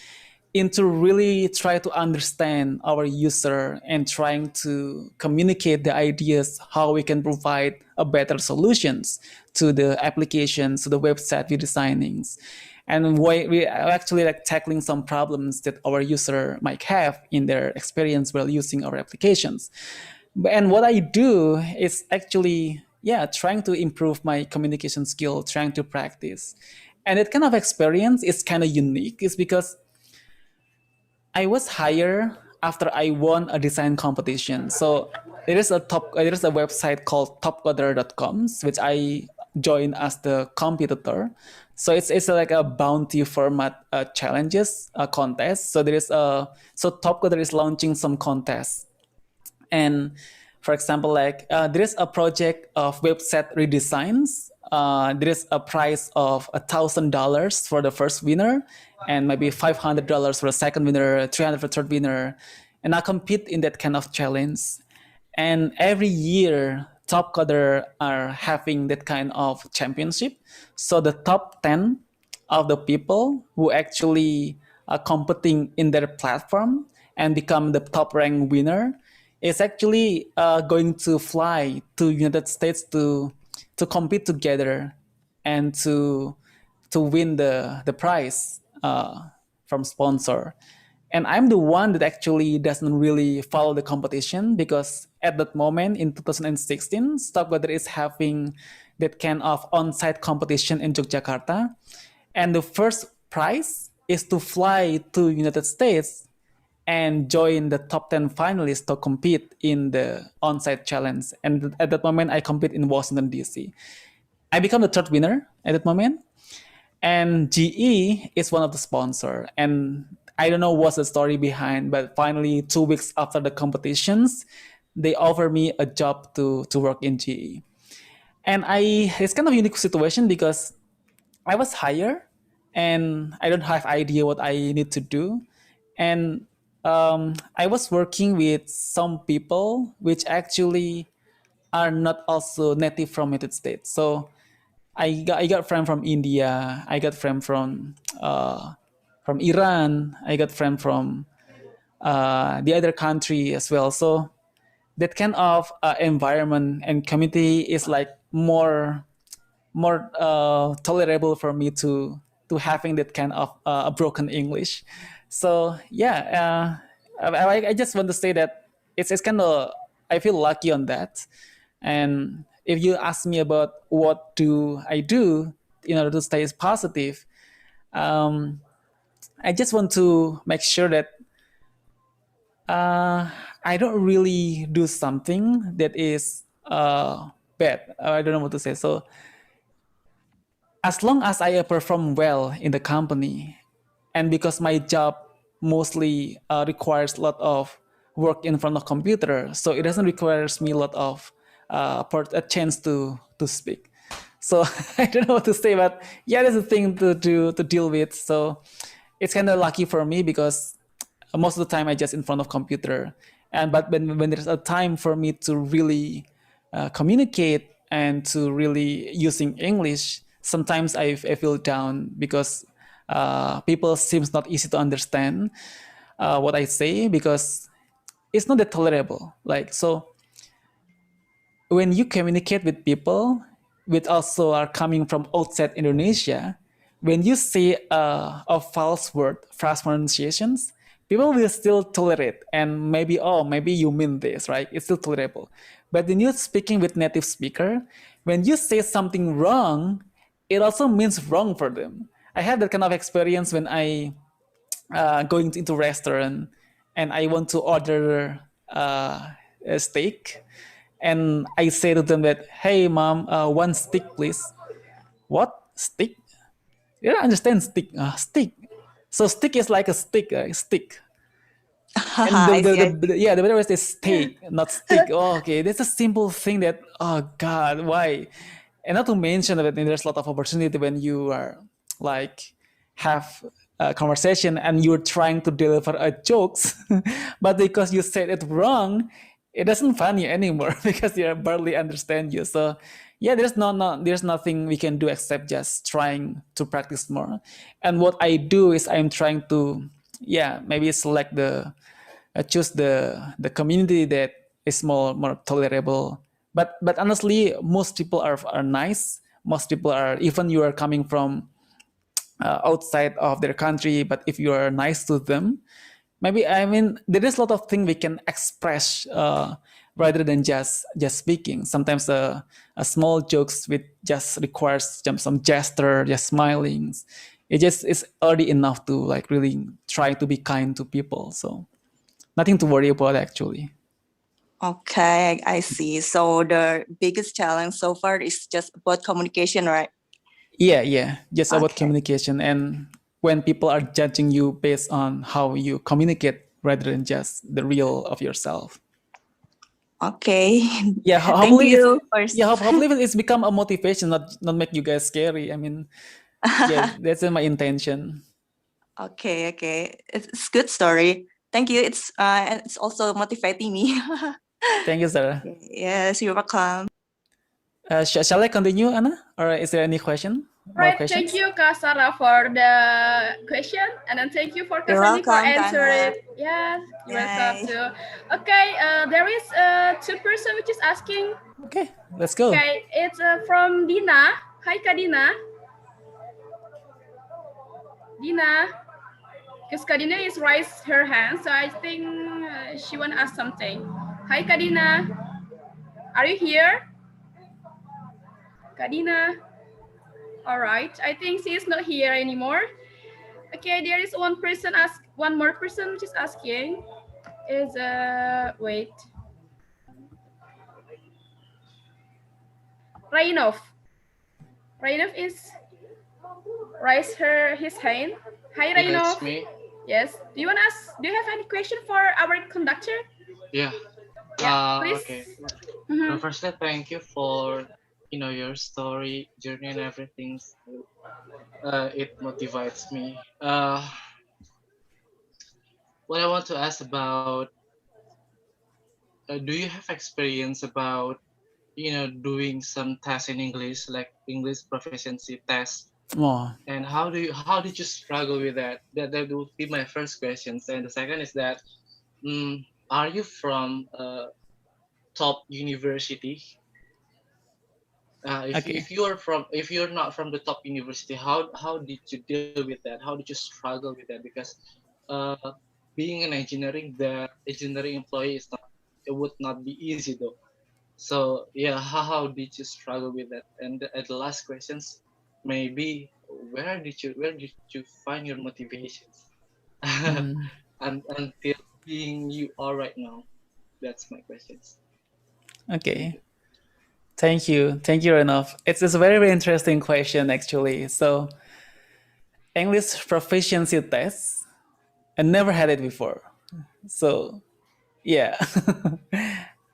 into really try to understand our user and trying to communicate the ideas how we can provide a better solutions to the applications, to the website we're designing. And we are actually tackling some problems that our user might have in their experience while using our applications. And what I do is actually trying to improve my communication skill, trying to practice. And that kind of experience is kind of unique. It's because I was hired after I won a design competition. So there is a website called topcoder.com, which I joined as the competitor. So it's like a bounty format challenges contest. So Topcoder is launching some contests. And for example, like there is a project of website redesigns. There is a prize of $1,000 for the first winner, and maybe $500 for the second winner, $300 for the third winner. And I compete in that kind of challenge. And every year, Topcoder are having that kind of championship. So the top 10 of the people who actually are competing in their platform and become the top ranked winner is actually going to fly to United States to compete together and to win the prize from sponsor. And I'm the one that actually doesn't really follow the competition, because at that moment in 2016, Stopweather is having that kind of on-site competition in Yogyakarta. And the first prize is to fly to United States and join the top 10 finalists to compete in the on-site challenge. And at that moment, I compete in Washington, D.C. I become the third winner at that moment. And GE is one of the sponsors. And I don't know what's the story behind, but finally, 2 weeks after the competitions, they offer me a job to work in GE. And it's kind of a unique situation because I was hired and I don't have idea what I need to do. And I was working with some people which actually are not also native from United States. So I got friend from India. I got friend from Iran. I got friend from the other country as well. So that kind of environment and community is like more tolerable for me to having that kind of broken English. So I just want to say that it's kind of, I feel lucky on that. And if you ask me about what do I do in order to stay positive, I just want to make sure that I don't really do something that is bad. I don't know what to say. So as long as I perform well in the company, and because my job mostly requires a lot of work in front of computer, so it doesn't require me a lot of a chance to speak. So I don't know what to say, but yeah, that's a thing to deal with. So it's kind of lucky for me because most of the time I just in front of computer, but when there's a time for me to really communicate and to really using English, sometimes I feel down because people seems not easy to understand what I say, because it's not that tolerable. Like, so when you communicate with people which also are coming from outside Indonesia, when you say a false word, false pronunciations, people will still tolerate and maybe you mean this, right? It's still tolerable. But when you're speaking with native speaker, when you say something wrong, it also means wrong for them. I had that kind of experience when I going into restaurant and I want to order a steak, and I say to them that, "Hey, mom, one steak, please." What steak? You don't understand steak? Steak. So steak is like a stick, stick. And the better word is steak, not stick. Oh, okay, that's a simple thing that, oh God, why? And not to mention that there's a lot of opportunity when you are like have a conversation and you're trying to deliver a jokes, but because you said it wrong, it doesn't funny anymore because they barely understand you. So yeah, there's nothing we can do except just trying to practice more. And what I do is I'm trying to maybe select choose the community that is more tolerable. But honestly, most people are nice. Most people are, even you are coming from outside of their country, but if you are nice to them, maybe, I mean, there is a lot of things we can express rather than just speaking. Sometimes a small jokes with just requires some gesture, just smiling. It just is already enough to like really try to be kind to people. So nothing to worry about actually. Okay, I see. So the biggest challenge so far is just about communication, right? Yeah, just about communication, and when people are judging you based on how you communicate rather than just the real of yourself. Okay. Yeah, Thank hopefully you. hopefully it's become a motivation, not make you guys scary. I mean, yeah, that's my intention. Okay. It's good story. Thank you. It's also motivating me. Thank you, Sarah. Yes, you're welcome. Shall I continue, Anna? Or is there any question? More Right, questions? thank you, Kak Sarah, for the question, and then thank you for Kak You're Sandy for welcome, answering Kana. it. Yes, you're welcome too. Okay, there is two person which is asking. Okay, let's go. Okay, it's from Dina. Hi, Kak Dina. Dina, because Kak Dina is raised her hand, so I think she want to ask something. Hi, Kak Dina. Are you here? Kak Dina. All right, I think she is not here anymore. Okay, there is one more person which is asking. Is wait. Rainov. Rainov is raise his hand. Hi, Yeah, Rainov. it's me. Yes. Do you have any question for our conductor? Yeah. Please. Okay. Mhm. Firstly, thank you for your story, journey, and everything. It motivates me. What I want to ask about, do you have experience about doing some tests in English, like English proficiency test? Oh. And how did you struggle with that? That would be my first question. And the second is that, are you from top university? If you're not from the top university, how did you deal with that? How did you struggle with that? Because uh, being an engineering employee would not be easy though. So yeah, how did you struggle with that? And the last questions, maybe where did you find your motivations and until being you are right now? That's my questions. Okay. Thank you, Enough. It's a very, very interesting question actually. So, English proficiency tests, I never had it before. So, yeah.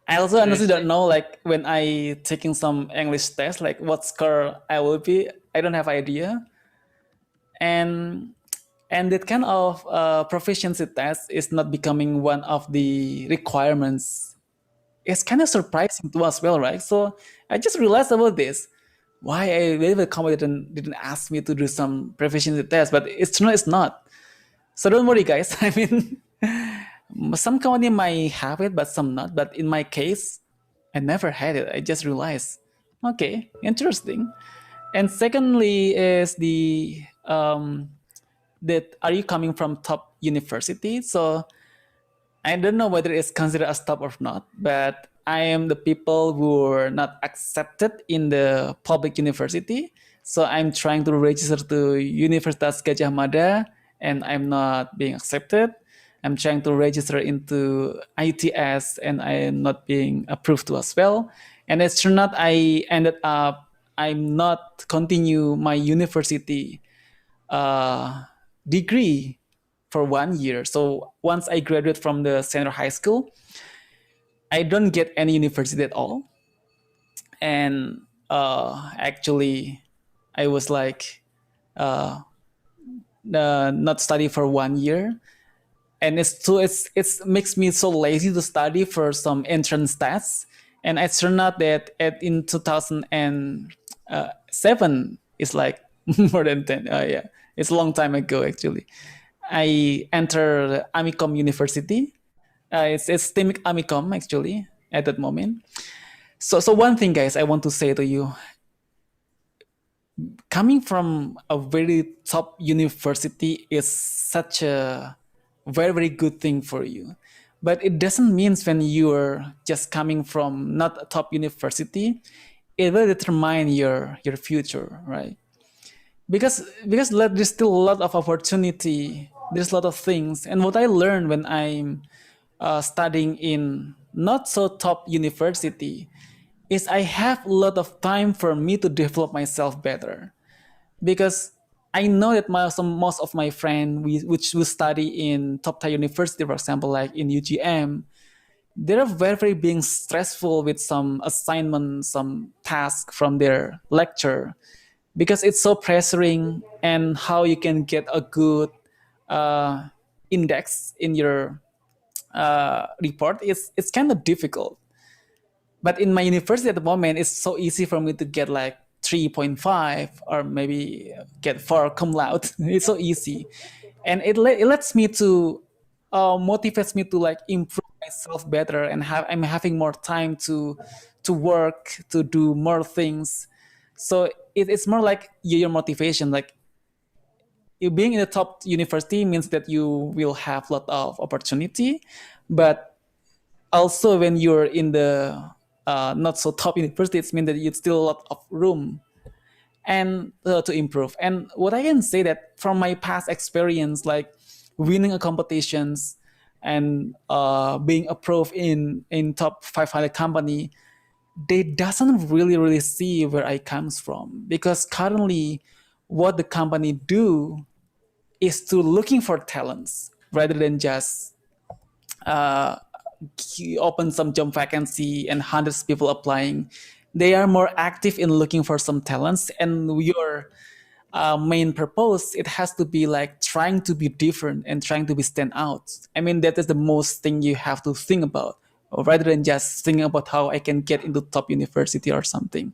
I also honestly don't know, like when I taking some English test, like what score I will be. I don't have idea. And that kind of proficiency test is not becoming one of the requirements. It's kind of surprising to us, well, right? So I just realized about this. Why a very company didn't ask me to do some proficiency test, but it's not. So don't worry, guys. I mean, some company might have it, but some not. But in my case, I never had it. I just realized, okay, interesting. And secondly, is that are you coming from top university? So I don't know whether it's considered as top or not, but I am the people who are not accepted in the public university. So I'm trying to register to Universitas Gajah Mada, and I'm not being accepted. I'm trying to register into ITS, and I am not being approved to as well. And it's true not I ended up I'm not continue my university degree for 1 year. So once I graduate from the senior high school, I don't get any university at all. And actually, I was like not study for 1 year, and it's makes me so lazy to study for some entrance tests. And it turned out that in 2007, it's like more than 10. Yeah, it's a long time ago actually. I entered Amicom University. It's Timik Amicom actually at that moment. So one thing, guys, I want to say to you, coming from a very top university is such a very, very good thing for you. But it doesn't mean when you're just coming from not a top university, it will determine your future, right? Because there's still a lot of opportunity. There's a lot of things, and what I learned when I'm studying in not so top university is I have a lot of time for me to develop myself better, because I know that most of my friends which will study in top tier university, for example, like in UGM, they're very, very being stressful with some assignment, some task from their lecture, because it's so pressuring, and how you can get a good index in your report is it's kind of difficult. But in my university at the moment, it's so easy for me to get like 3.5 or maybe get 4 cum laude. It's so easy, and it lets me to motivates me to like improve myself better, and I'm having more time to work, to do more things. So it's more like your motivation. Like, you being in the top university means that you will have a lot of opportunity, but also when you're in the not so top university, it means that you still a lot of room and to improve. And what I can say that from my past experience, like winning a competitions and being approved in top 500 company, they doesn't really see where I comes from, because currently what the company do is to looking for talents rather than just open some job vacancy and hundreds of people applying. They are more active in looking for some talents, and your main purpose, it has to be like trying to be different and trying to be stand out. I mean, that is the most thing you have to think about, rather than just thinking about how I can get into top university or something.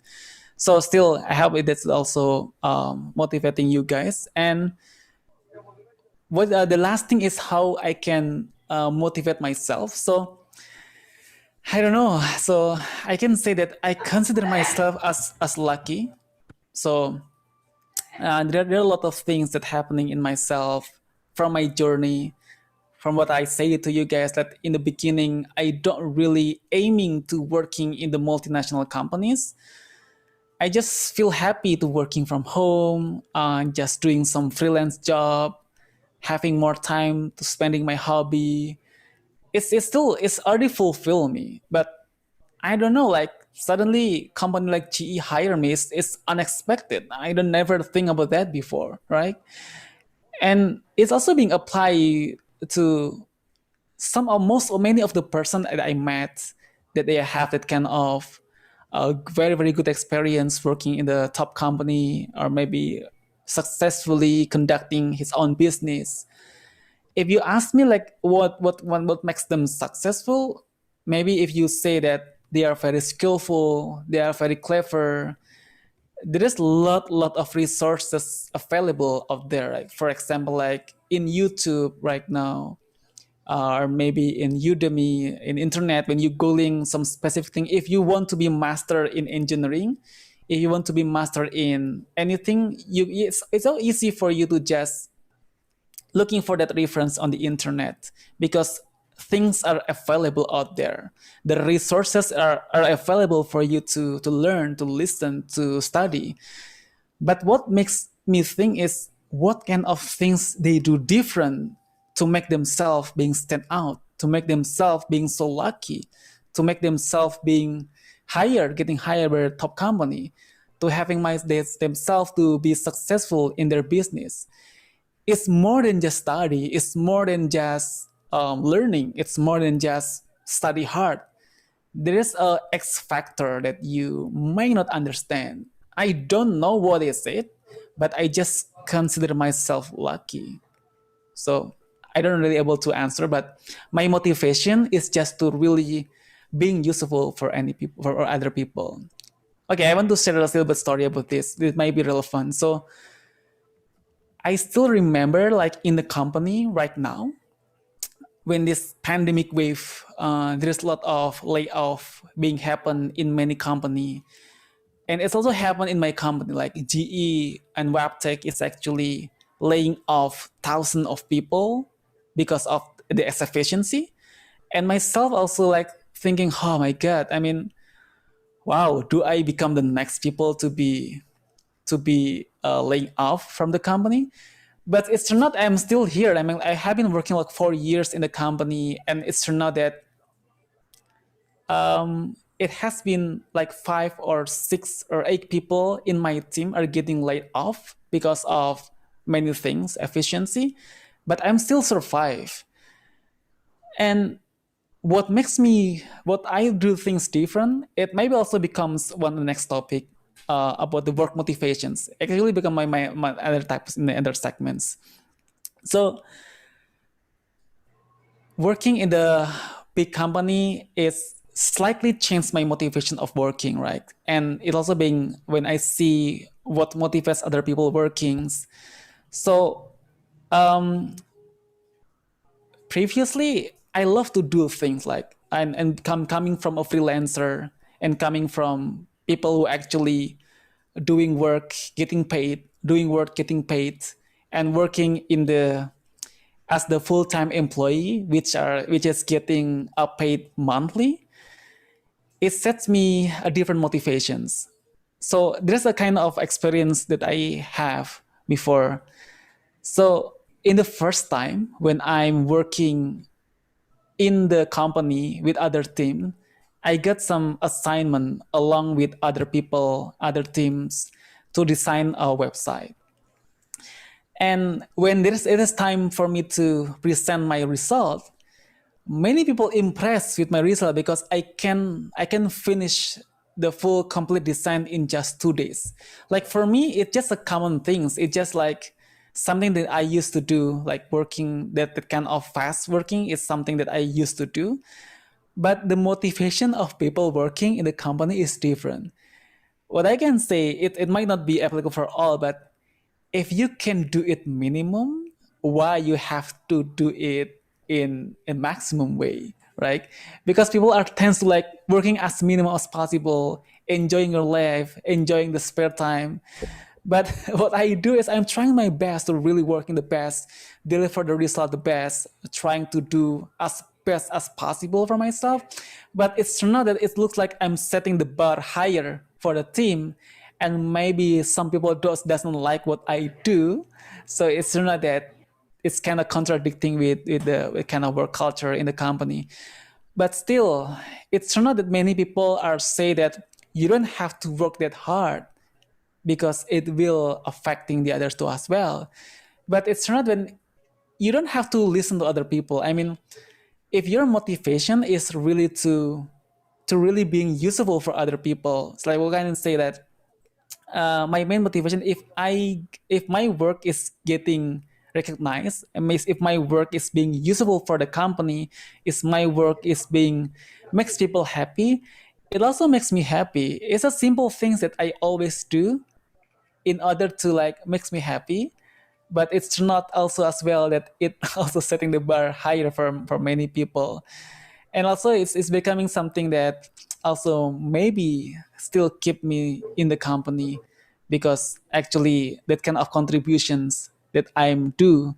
So still, I hope that's also motivating you guys. And what the last thing is how I can motivate myself. So I don't know. So I can say that I consider myself as lucky. So there are a lot of things that happening in myself from my journey, from what I say to you guys, that in the beginning I don't really aiming to working in the multinational companies. I just feel happy to working from home, just doing some freelance job, having more time to spending my hobby. It's already fulfill me, but I don't know, like suddenly company like GE hire me. It's unexpected. I don't never think about that before, right? And it's also being applied to some or most or many of the person that I met, that they have that kind of very, very good experience working in the top company, or maybe successfully conducting his own business. If you ask me like what makes them successful, maybe if you say that they are very skillful, they are very clever, there is lot of resources available out there. Like for example, like in YouTube right now, or maybe in Udemy, in internet, when you googling some specific thing, if you want to be master in engineering, if you want to be master in anything, it's so easy for you to just looking for that reference on the internet, because things are available out there. The resources are available for you to learn, to listen, to study. But what makes me think is what kind of things they do different to make themselves being stand out, to make themselves being so lucky, to make themselves being higher, getting higher by a top company, to having themselves to be successful in their business. It's more than just study. It's more than just learning. It's more than just study hard. There is a X factor that you may not understand. I don't know what is it, but I just consider myself lucky. So I don't really able to answer, but my motivation is just to really being useful for any people, for other people. Okay, I want to share a little bit story about this. This might be relevant. So I still remember, like in the company right now, when this pandemic wave, there's a lot of layoff being happen in many company, and it's also happened in my company. Like GE and Wabtec is actually laying off thousands of people because of the efficiency. And myself also like thinking, oh my God, I mean, wow, do I become the next people to be laying off from the company? But it's turned out I'm still here. I mean, I have been working like 4 years in the company, and it's turned out that it has been like 5 or 6 or 8 people in my team are getting laid off because of many things, efficiency, but I'm still survive. And what I do things different, it maybe also becomes one of the next topic about the work motivations. It actually become my other types in the other segments. So working in the big company is slightly changed my motivation of working, right? And it also being when I see what motivates other people working. So previously I love to do things like and coming from a freelancer and coming from people who actually doing work, getting paid, doing work, getting paid, and working in the as the full-time employee, which is getting paid monthly. It sets me a different motivations. So there's a kind of experience that I have before. So in the first time when I'm working in the company with other team, I get some assignment along with other people, other teams to design a website. And when it is time for me to present my result, many people impressed with my result because I can finish the full complete design in just 2 days. Like for me, it's just a common things. It's just like something that I used to do, like working that kind of fast working is something that I used to do. But the motivation of people working in the company is different. What I can say, it might not be applicable for all, but if you can do it minimum, why you have to do it in a maximum way, right? Because people are tends to like working as minimum as possible, enjoying your life, enjoying the spare time. But what I do is I'm trying my best to really work in the best, deliver the result the best, trying to do as best as possible for myself. But it's not that it looks like I'm setting the bar higher for the team, and maybe some people doesn't like what I do. So it's not that it's kind of contradicting with the kind of work culture in the company. But still, it's not that many people are say that you don't have to work that hard because it will affecting the others too as well. But it's not when you don't have to listen to other people. I mean, if your motivation is really to really being useful for other people, it's like we can say that my main motivation, if my work is getting recognized, and if my work is being useful for the company, if my work is being makes people happy, it also makes me happy. It's a simple things that I always do in order to like makes me happy, but it's not also as well that it also setting the bar higher for many people. And also it's becoming something that also maybe still keep me in the company, because actually that kind of contributions that I'm do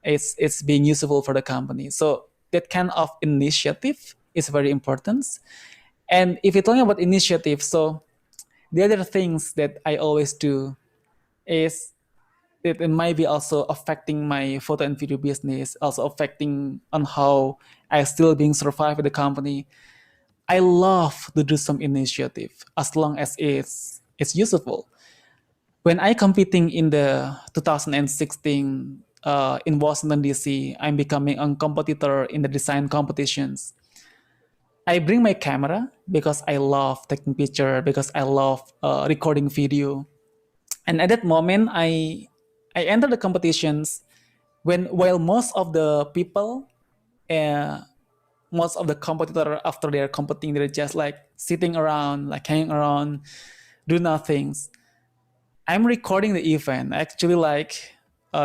it's being useful for the company. So that kind of initiative is very important. And if you're talking about initiative, so the other things that I always do is it might be also affecting my photo and video business, also affecting on how I still being survive with the company. I love to do some initiative as long as it's useful. When I competing in the 2016 in Washington DC, I'm becoming a competitor in the design competitions. I bring my camera because I love taking picture, because I love recording video. And at that moment, I entered the competitions while most of the people, most of the competitor after they're competing, they're just like sitting around, like hanging around, do nothing. I'm recording the event, actually like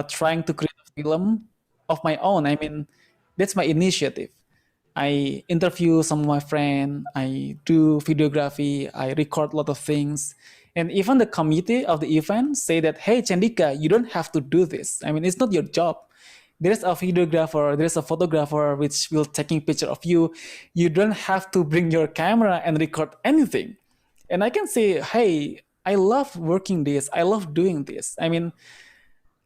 trying to create a film of my own. I mean, that's my initiative. I interview some of my friends, I do videography, I record a lot of things. And even the committee of the event say that, hey, Cendhika, you don't have to do this. I mean, it's not your job. there's a videographer, there's a photographer which will taking picture of you. You don't have to bring your camera and record anything. And I can say, hey, I love working this. I love doing this. I mean,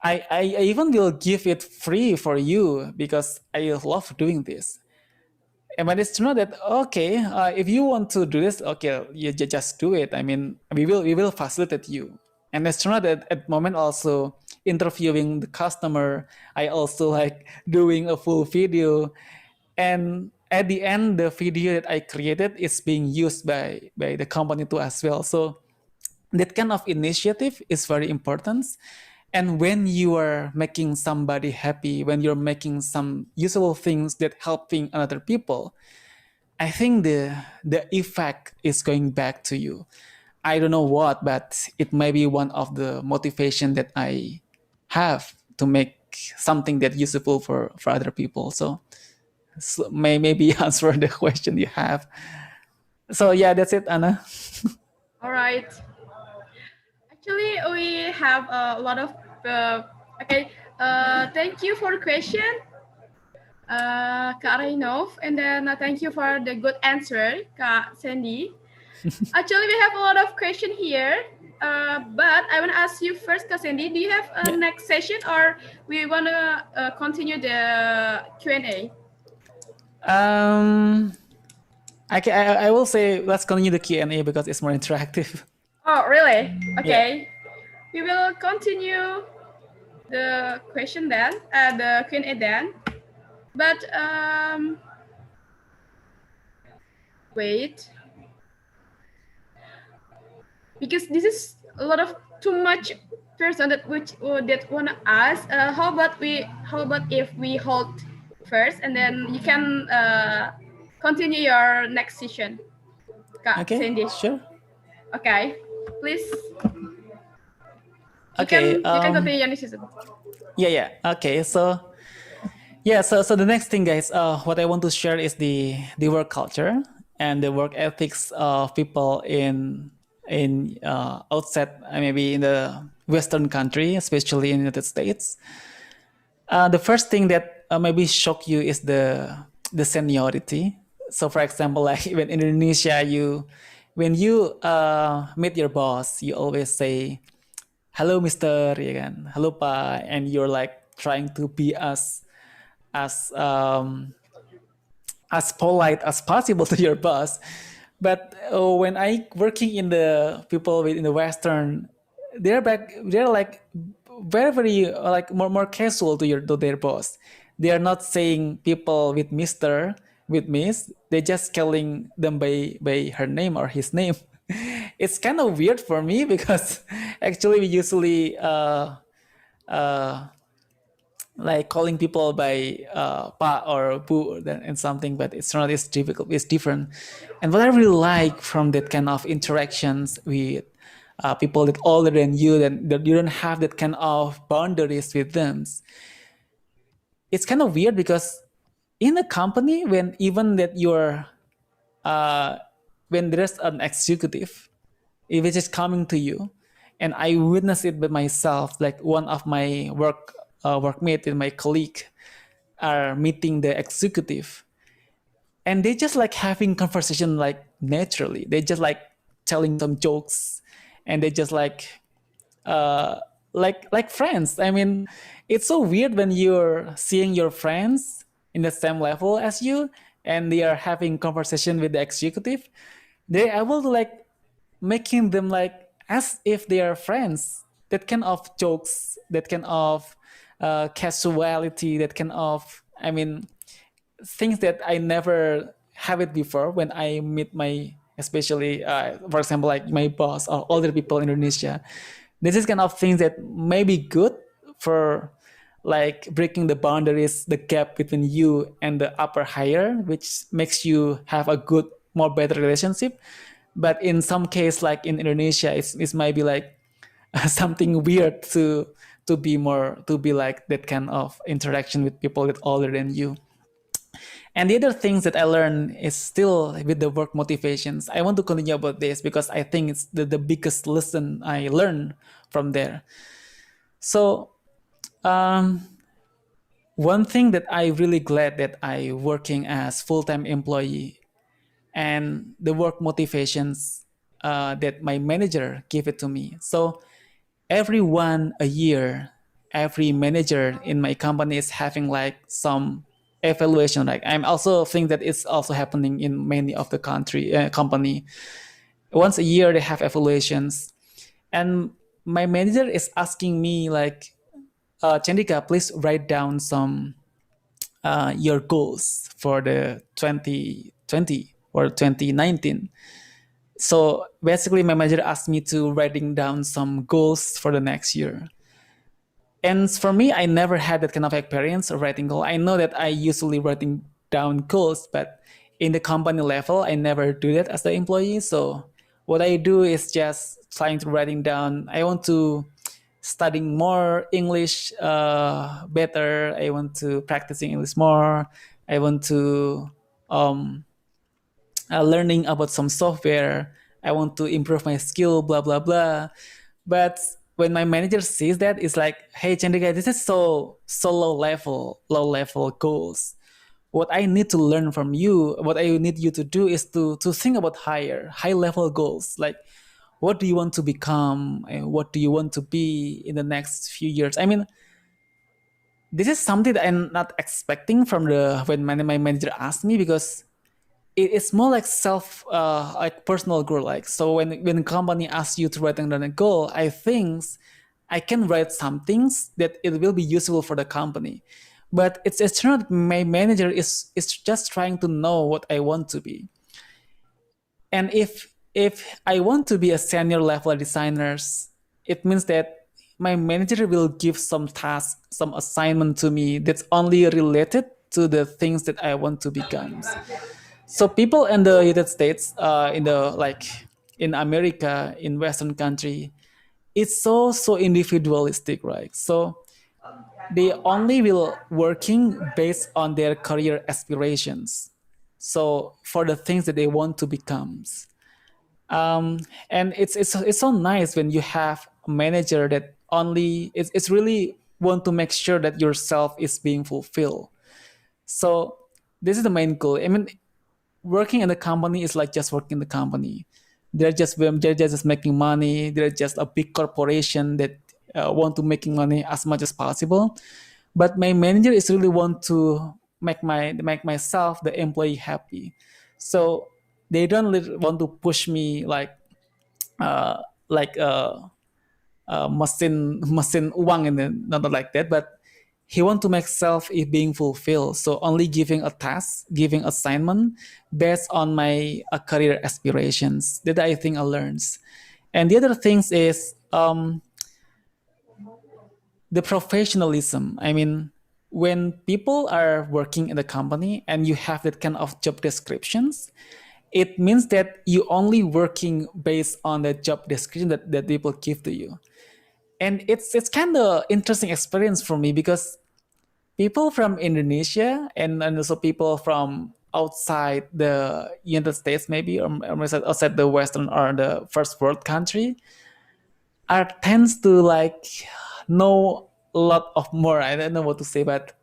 I even will give it free for you because I love doing this. And when it's to know that, okay, if you want to do this, okay, you just do it. I mean, we will facilitate you. And it's to know that at the moment also interviewing the customer, I also like doing a full video. And at the end, the video that I created is being used by the company too as well. So that kind of initiative is very important. And when you are making somebody happy, when you're making some useful things that helping other people, I think the effect is going back to you. I don't know what, but it may be one of the motivation that I have to make something that useful for other people. So maybe answer the question you have. So yeah, that's it, Anna. All right. Actually, we have a lot of okay. Thank you for the question, Kak Rainov, and then thank you for the good answer, Kak Sandy. Actually, we have a lot of question here, but I want to ask you first, Kak Sandy. Do you have a next session, or we want to continue the Q&A? I will say let's continue the Q&A because it's more interactive. Oh, really? Okay. Yeah. We will continue the question then, the Q&A then. But wait, because this is a lot of too much person that wanna ask. How about if we hold first, and then you can continue your next session. Okay, Sandy. sure. Okay, please. Okay. You can continue your next session. Yeah. Okay. So the next thing, guys, what I want to share is the work culture and the work ethics of people in outside, maybe in the Western country, especially in the United States. The first thing that maybe shock you is the seniority. So, for example, like when in Indonesia, when you meet your boss, you always say, "Hello, Mister," ya kan? "Hello, Pak," and you're like trying to be as polite as possible to your boss. But when I working in the people in the Western, they're like very like more casual to their boss. They are not saying people with Mister, with Miss. They're just calling them by her name or his name. It's kind of weird for me because actually we usually like calling people by pa or bu and something, but it's not as difficult. It's different. And what I really like from that kind of interactions with people that older than you, that you don't have that kind of boundaries with them. It's kind of weird because in a company, when even that you're when there's an executive, if it is coming to you, and I witnessed it by myself, like one of my workmate and my colleague are meeting the executive, and they just like having conversation like naturally. They just like telling some jokes, and they just like friends. I mean, it's so weird when you're seeing your friends in the same level as you, and they are having conversation with the executive. They're able to like making them like as if they are friends. That kind of jokes, that kind of casuality, that kind of, I mean, things that I never have it before when I meet my, especially for example, like my boss or other people in Indonesia. This is kind of things that may be good for like breaking the boundaries, the gap between you and the upper higher, which makes you have a good, more better relationship. But in some case, like in Indonesia, it might be like something weird to be like that kind of interaction with people that older than you. And the other things that I learned is still with the work motivations. I want to continue about this because I think it's the biggest lesson I learned from there. So one thing that I really glad that I working as full-time employee and the work motivations that my manager gave it to me. So every a year, every manager in my company is having like some evaluation. Like I'm also think that it's also happening in many of the company. Once a year they have evaluations, and my manager is asking me like, Cendhika, please write down some your goals for the 2020 or 2019. So basically, my manager asked me to writing down some goals for the next year. And for me, I never had that kind of experience of writing goal. I know that I usually writing down goals, but in the company level, I never do that as the employee. So what I do is just trying to writing down. I want to studying more English better. I want to practicing English more. I want to learning about some software. I want to improve my skill, blah, blah, blah. But when my manager sees that, it's like, hey, Cendhika, this is so low level goals. What I need to learn from you, what I need you to do is to think about high level goals. Like, what do you want to become? And what do you want to be in the next few years? I mean, this is something that I'm not expecting from when my manager asked me, because it's more like like personal goal. Like, so when the company asks you to write down a goal, I think I can write some things that it will be useful for the company. But it's not, my manager is just trying to know what I want to be. And if I want to be a senior level designer, it means that my manager will give some task, some assignment to me that's only related to the things that I want to become. So people in the United States, in America, in Western country, it's so individualistic, right? So they only will working based on their career aspirations. So for the things that they want to become. And it's so nice when you have a manager that only it's really want to make sure that yourself is being fulfilled. So this is the main goal. I mean, working in the company is like just working in the company. They're just making money. They're just a big corporation that want to making money as much as possible. But my manager is really want to make myself, the employee, happy. So they don't want to push me like mesin uang, and not like that. But he want to make self being fulfilled. So only giving a task, giving assignment based on my career aspirations that I think I learned. And the other things is the professionalism. I mean, when people are working in the company and you have that kind of job descriptions, it means that you only working based on the job description that people give to you. And it's kind of interesting experience for me, because people from Indonesia and also people from outside the United States, maybe, or outside the Western or the first world country, tends to like know a lot of more. I don't know what to say, but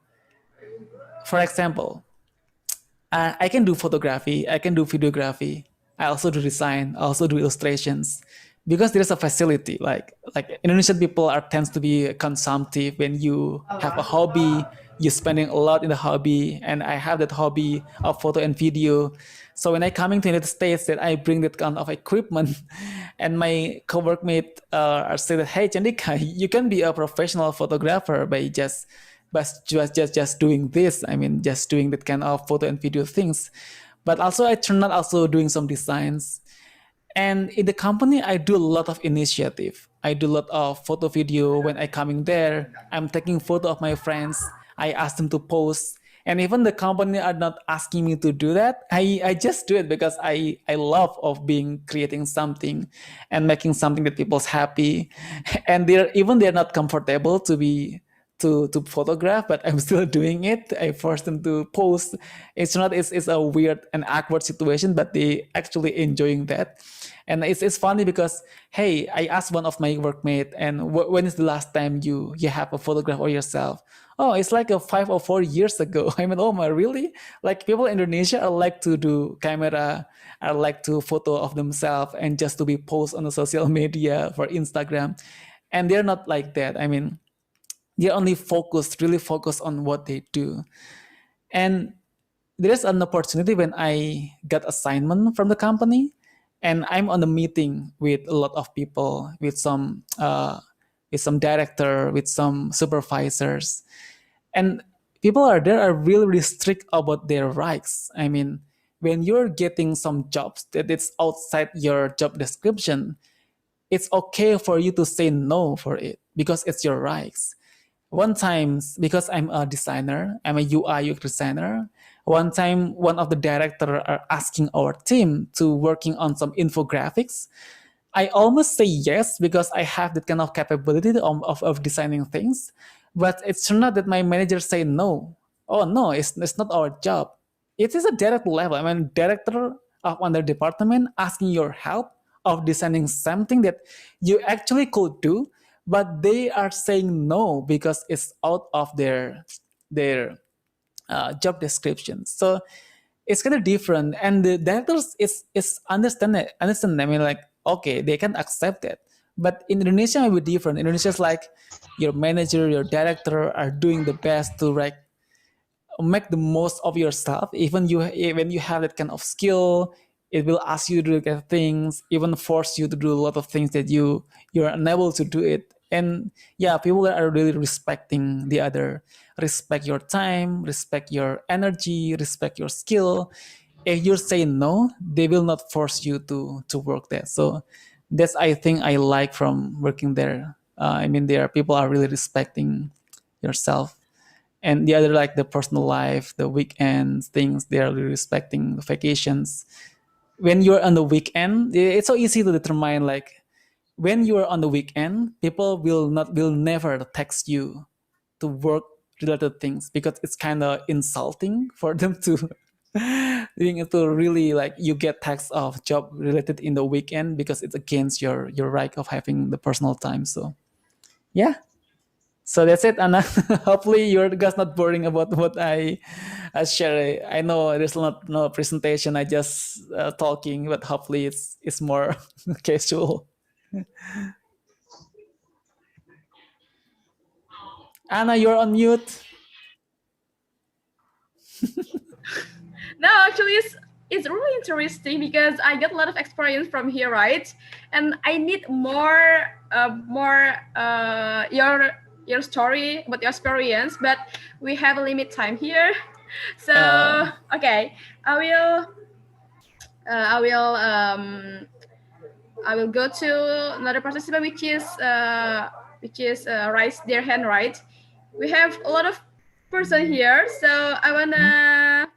for example, I can do photography, I can do videography, I also do design, I also do illustrations, because there's a facility. Like Indonesian people tends to be consumptive. When you have a hobby, you're spending a lot in the hobby, and I have that hobby of photo and video. So when I coming to the United States, that I bring that kind of equipment, and my co-workmate are saying that, hey, Cendhika, you can be a professional photographer by just doing this. I mean, just doing that kind of photo and video things. But also I turn out also doing some designs. And in the company, I do a lot of initiative. I do a lot of photo video. When I coming there, I'm taking photo of my friends. I ask them to post. And even the company are not asking me to do that, I just do it because I love of creating something and making something that people's happy. And they're not comfortable to photograph, but I'm still doing it. I force them to post. It's a weird and awkward situation, but they actually enjoying that. And it's funny because, hey, I asked one of my workmates, and when is the last time you have a photograph of yourself? oh, it's like a 5 or 4 years ago. I mean, oh my, really? Like people in Indonesia are like to do camera, are like to photo of themselves and just to be post on the social media for Instagram. And they're not like that. I mean, they're only focused, really focused on what they do. And there's an opportunity when I got assignment from the company and I'm on a meeting with a lot of people, with some director, with some supervisors, and people are there are really strict about their rights. I mean, when you're getting some jobs that it's outside your job description, it's okay for you to say no for it because it's your rights. One time, because I'm a designer, I'm a UI UX designer. One time, one of the director are asking our team to working on some infographics. I almost say yes because I have that kind of capability of designing things, but it's not that my manager say no. Oh no, it's not our job. It is a direct level. I mean, director of another department asking your help of designing something that you actually could do, but they are saying no because it's out of their job description. So it's kind of different, and the directors is understand it. Understand. I mean, like okay, they can accept it, but in Indonesia it will be different. Indonesia is like your manager, your director are doing the best to like make the most of yourself. Even when you have that kind of skill, it will ask you to get things, even force you to do a lot of things that you're unable to do it. And yeah, people are really respecting the other, respect your time, respect your energy, respect your skill. If you say no, they will not force you to work there. So that's I think I like from working there. I mean, there people are really respecting yourself, and the other like the personal life, the weekends things, they are really respecting the vacations. When you're on the weekend, it's so easy to determine like when you're on the weekend, people will never text you to work related things because it's kind of insulting for them to being to really like you get text of job related in the weekend because it's against your right of having the personal time. So yeah, so that's it, Anna. Hopefully you're guys not boring about what I share. I know there's not no presentation. I just talking, but hopefully it's more casual. Anna, you're on mute. No, actually, it's really interesting because I get a lot of experience from here, right? And I need more your story about your experience, but we have a limit time here. So okay, I will go to another participant, which is raise their hand, right? We have a lot of person here, so I wanna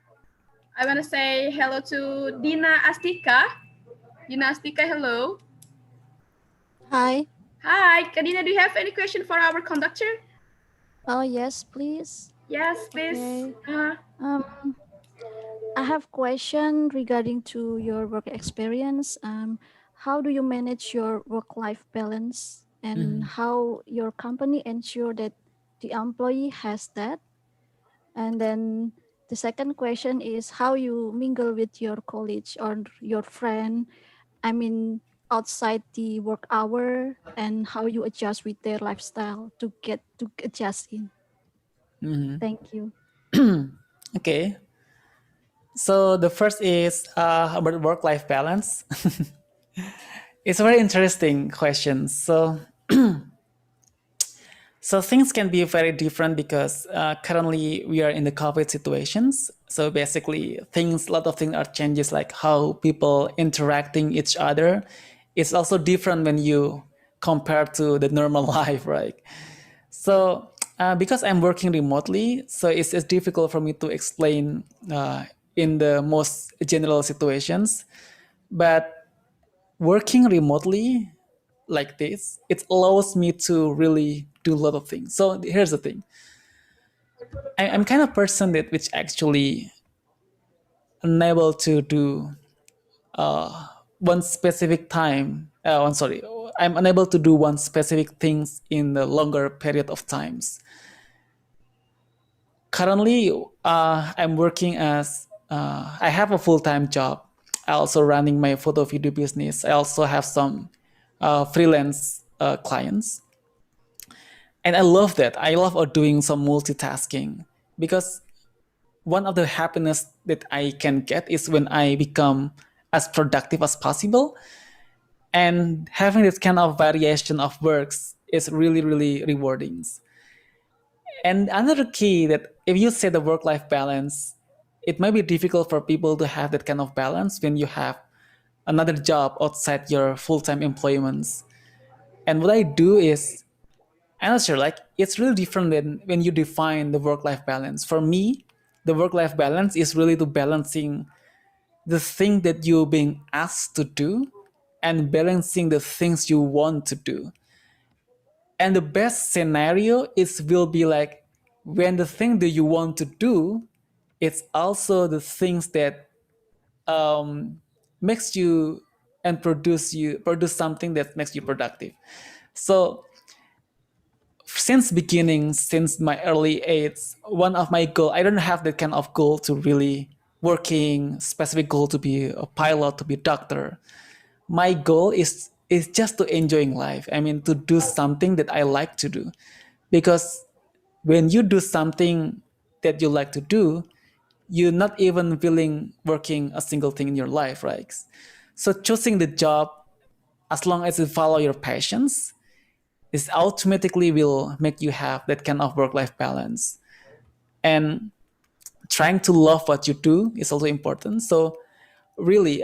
say hello to Dina Astika. Dina Astika, hello. Hi. Hi, Kadina, do you have any question for our conductor? Oh, yes, please. Yes, please. Okay. I have question regarding to your work experience. How do you manage your work-life balance, and how your company ensure that the employee has that? And then the second question is how you mingle with your colleagues or your friend. I mean, outside the work hour, and how you adjust with their lifestyle to adjust in. Thank you. Okay. So the first is about work-life balance. It's a very interesting question. So so things can be very different because currently we are in the COVID situations. So basically a lot of things are changes, like how people interacting each other. It's also different when you compare to the normal life, right? So because I'm working remotely, so it's difficult for me to explain in the most general situations. But working remotely like this, it allows me to really do a lot of things. So here's the thing. I'm kind of person that which actually unable to do one specific time. I'm sorry. I'm unable to do one specific things in the longer period of times. currently, I'm working as I have a full-time job. I also running my photo video business. I also have some freelance clients, and I love that. I love doing some multitasking because one of the happiness that I can get is when I become as productive as possible, and having this kind of variation of works is really, really rewarding. And another key that if you say the work-life balance, it might be difficult for people to have that kind of balance when you have another job outside your full-time employments. And what I do is, I'm not sure, like it's really different than when you define the work-life balance. For me, the work-life balance is really to balancing the thing that you're being asked to do and balancing the things you want to do. And the best scenario is will be like when the thing that you want to do, it's also the things that makes you and produce something that makes you productive. So since beginning, since my early age, one of my goal, I don't have that kind of goal to really working specific goal to be a pilot, to be a doctor. My goal is just to enjoying life. I mean, to do something that I like to do, because when you do something that you like to do, you're not even feeling working a single thing in your life, right? So choosing the job, as long as you follow your passions, is automatically will make you have that kind of work-life balance. And trying to love what you do is also important. So really,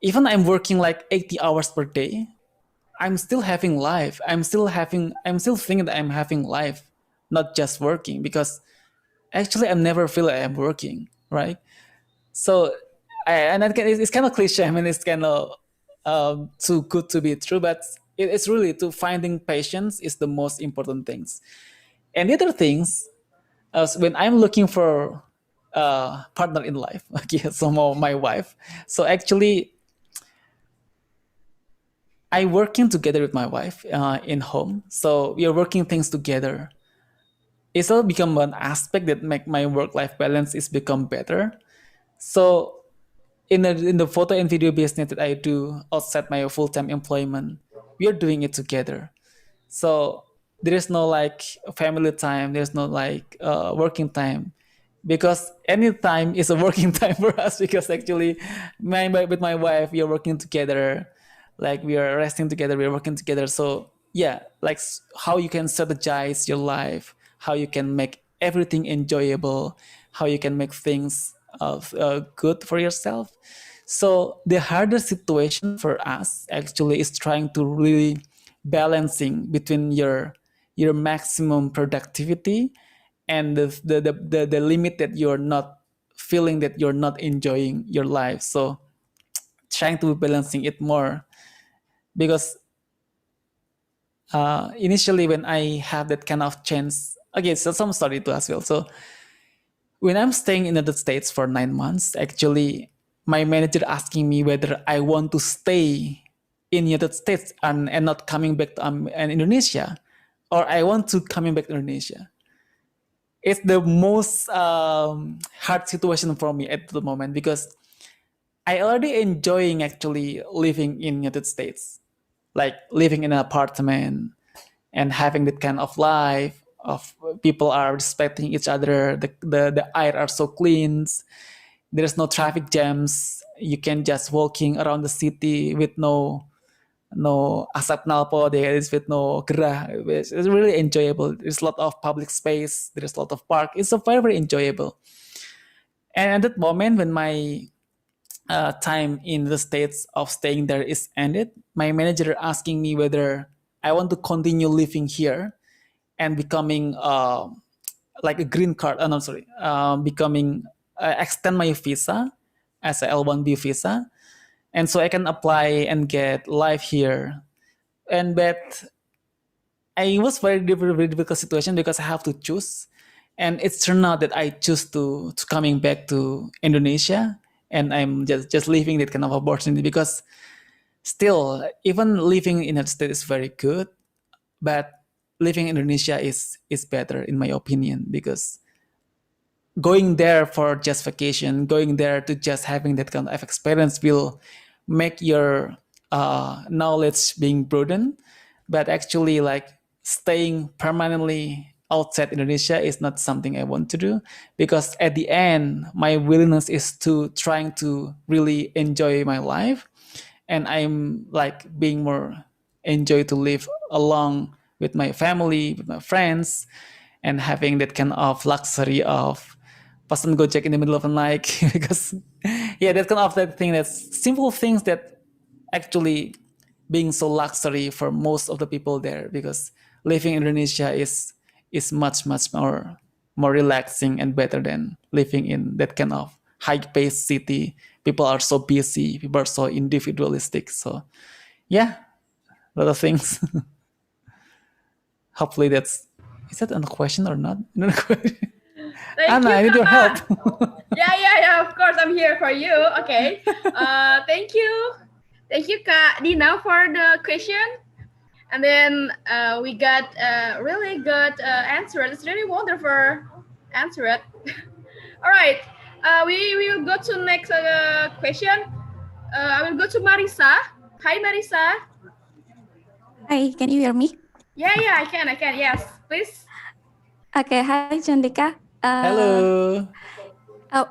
even I'm working like 80 hours per day, I'm still having life. I'm still thinking that I'm having life, not just working, because actually I never feel like I'm working, right? So, it's kind of cliche. I mean, it's kind of too good to be true, but it's really to finding patience is the most important things. And the other things, when I'm looking for a partner in life, okay, so my wife. So actually, I working together with my wife in home. So we are working things together. It's all become an aspect that make my work-life balance is become better. So in the photo and video business that I do outside my full-time employment, we are doing it together. So there is no like family time. There's no like working time, because any time is a working time for us. Because actually, with my wife, we are working together. Like we are resting together, we are working together. So yeah, like how you can strategize your life, how you can make everything enjoyable, how you can make things good for yourself. So the hardest situation for us actually is trying to really balancing between your maximum productivity and the limit that you're not feeling that you're not enjoying your life. So trying to balancing it more, because initially when I have that kind of chance, okay, so some story to as well. So when I'm staying in the United States for 9 months, actually my manager asking me whether I want to stay in the United States and not coming back to Indonesia, or I want to coming back to Indonesia. It's the most hard situation for me at the moment, because I already enjoying actually living in United States, like living in an apartment and having that kind of life of people are respecting each other. The air are so clean. There's no traffic jams. You can just walking around the city with no asap nalpo. There is with no gerah. It's really enjoyable. There's a lot of public space. There's a lot of park. It's so very, very enjoyable. And at that moment when my time in the States of staying there is ended, my manager asking me whether I want to continue living here and becoming like a green card. No, sorry, becoming extend my visa as a L1B visa, and so I can apply and get life here. And but I was very difficult situation because I have to choose, and it's turned out that I choose to coming back to Indonesia, and I'm just leaving that kind of opportunity, because still even living in the United States is very good, but living in Indonesia is better in my opinion, because going there for just vacation, going there to just having that kind of experience will make your knowledge being broadened, but actually like staying permanently outside Indonesia is not something I want to do, because at the end my willingness is to trying to really enjoy my life, and I'm like being more enjoy to live along with my family, with my friends, and having that kind of luxury of person Gojek in the middle of the night. Because yeah, that kind of that thing, that's simple things that actually being so luxury for most of the people there, because living in Indonesia is much more relaxing and better than living in that kind of high-paced city. People are so busy, people are so individualistic. So yeah, a lot of things. Hopefully that's, is that a question or not? Thank Anna, you, I need your help. yeah, of course, I'm here for you. Okay. Thank you, Kak Dina, for the question. And then we got a really good answer. It's really wonderful answer. All right. We will go to next question. I will go to Marisa. Hi, Marisa. Hi, can you hear me? Yeah, I can. Yes, please. Okay, hi, Cendhika. Hello.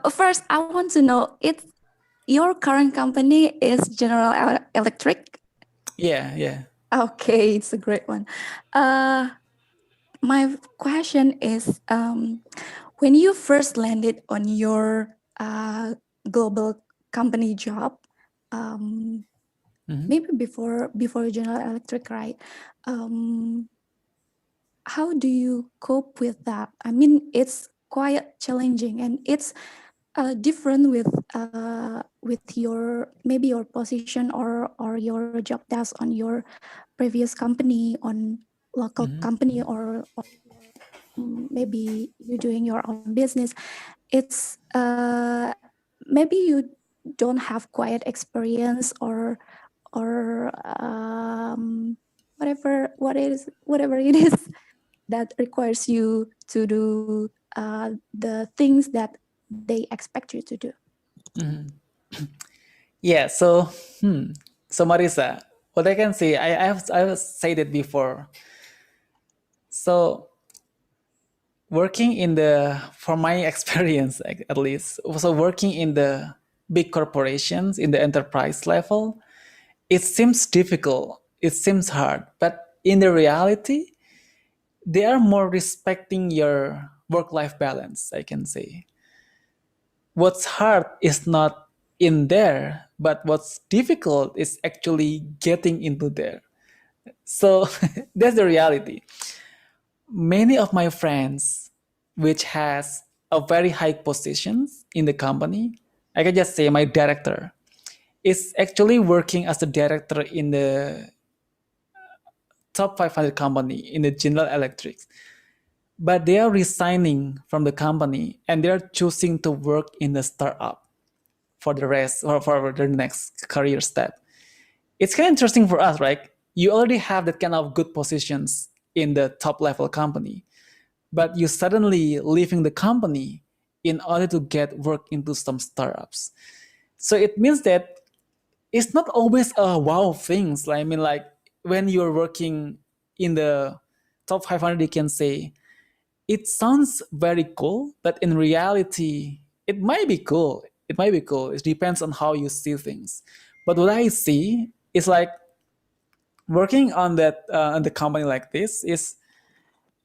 First, I want to know, it's your current company is General Electric? Yeah. Okay, it's a great one. My question is, when you first landed on your global company job, maybe before General Electric, right? How do you cope with that? I mean, it's quite challenging, and it's different with your maybe your position or your job task on your previous company, on local company, or maybe you doing your own business. It's maybe you don't have quiet experience, or whatever it is that requires you to do the things that they expect you to do. Yeah, so Marisa, what I can say, I have said it before. So working in for my experience at least, so working in the big corporations in the enterprise level, it seems difficult, it seems hard, but in the reality, they are more respecting your work-life balance, I can say. What's hard is not in there, but what's difficult is actually getting into there. So that's the reality. Many of my friends, which has a very high positions in the company, I can just say my director is actually working as a director in the top 500 company in the General Electric, but they are resigning from the company and they are choosing to work in the startup for the rest, or for their next career step. It's kind of interesting for us, right? You already have that kind of good positions in the top level company, but you suddenly leaving the company in order to get work into some startups. So it means that it's not always a wow things. I mean, like when you're working in the top 500, you can say it sounds very cool, but in reality, it might be cool. It might be cool. It depends on how you see things. But what I see is like working on that on the company like this is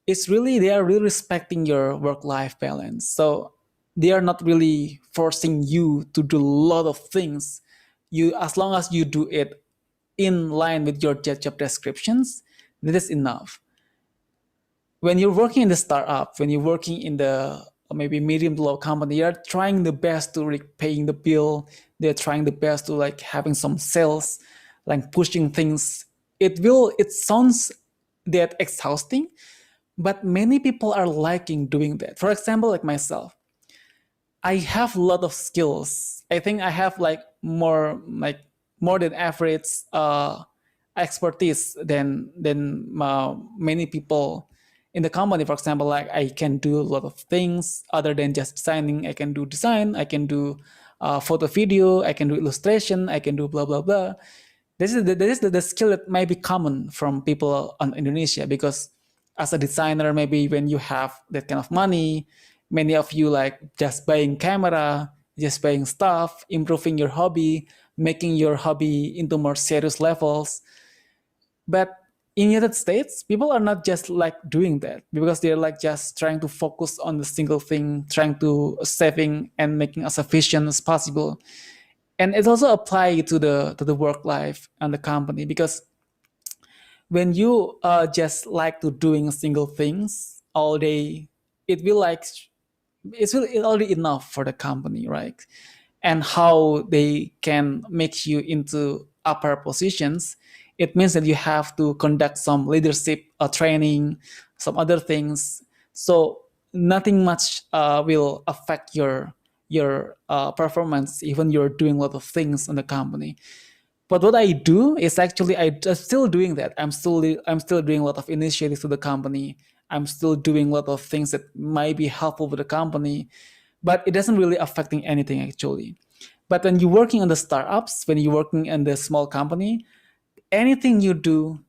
it's really, they are really respecting your work-life balance. So they are not really forcing you to do a lot of things. You, as long as you do it in line with your job descriptions, that is enough. When you're working in the startup, when you're working in the maybe medium to low company, you're trying the best to like paying the bill. They're trying the best to like having some sales, like pushing things. It sounds that exhausting, but many people are liking doing that. For example, like myself, I have a lot of skills. I think I have like more than average expertise than many people in the company. For example, like I can do a lot of things other than just designing. I can do design, I can do photo, video, I can do illustration, I can do blah blah blah. This is the skill that might be common from people in Indonesia, because as a designer, maybe when you have that kind of money, many of you like just buying camera, just buying stuff, improving your hobby, making your hobby into more serious levels. But in United States, people are not just like doing that, because they're like just trying to focus on the single thing, trying to saving and making as efficient as possible. And it also applies to the work life and the company, because when you just like to doing single things all day, it will like it's already enough for the company, right? And how they can make you into upper positions, it means that you have to conduct some leadership training, some other things. So nothing much will affect your performance, even you're doing a lot of things in the company. But what I do is actually I'm still doing that. I'm still doing a lot of initiatives to the company. I'm still doing a lot of things that might be helpful for the company, but it doesn't really affecting anything actually. But when you're working on the startups, when you're working in the small company, anything you do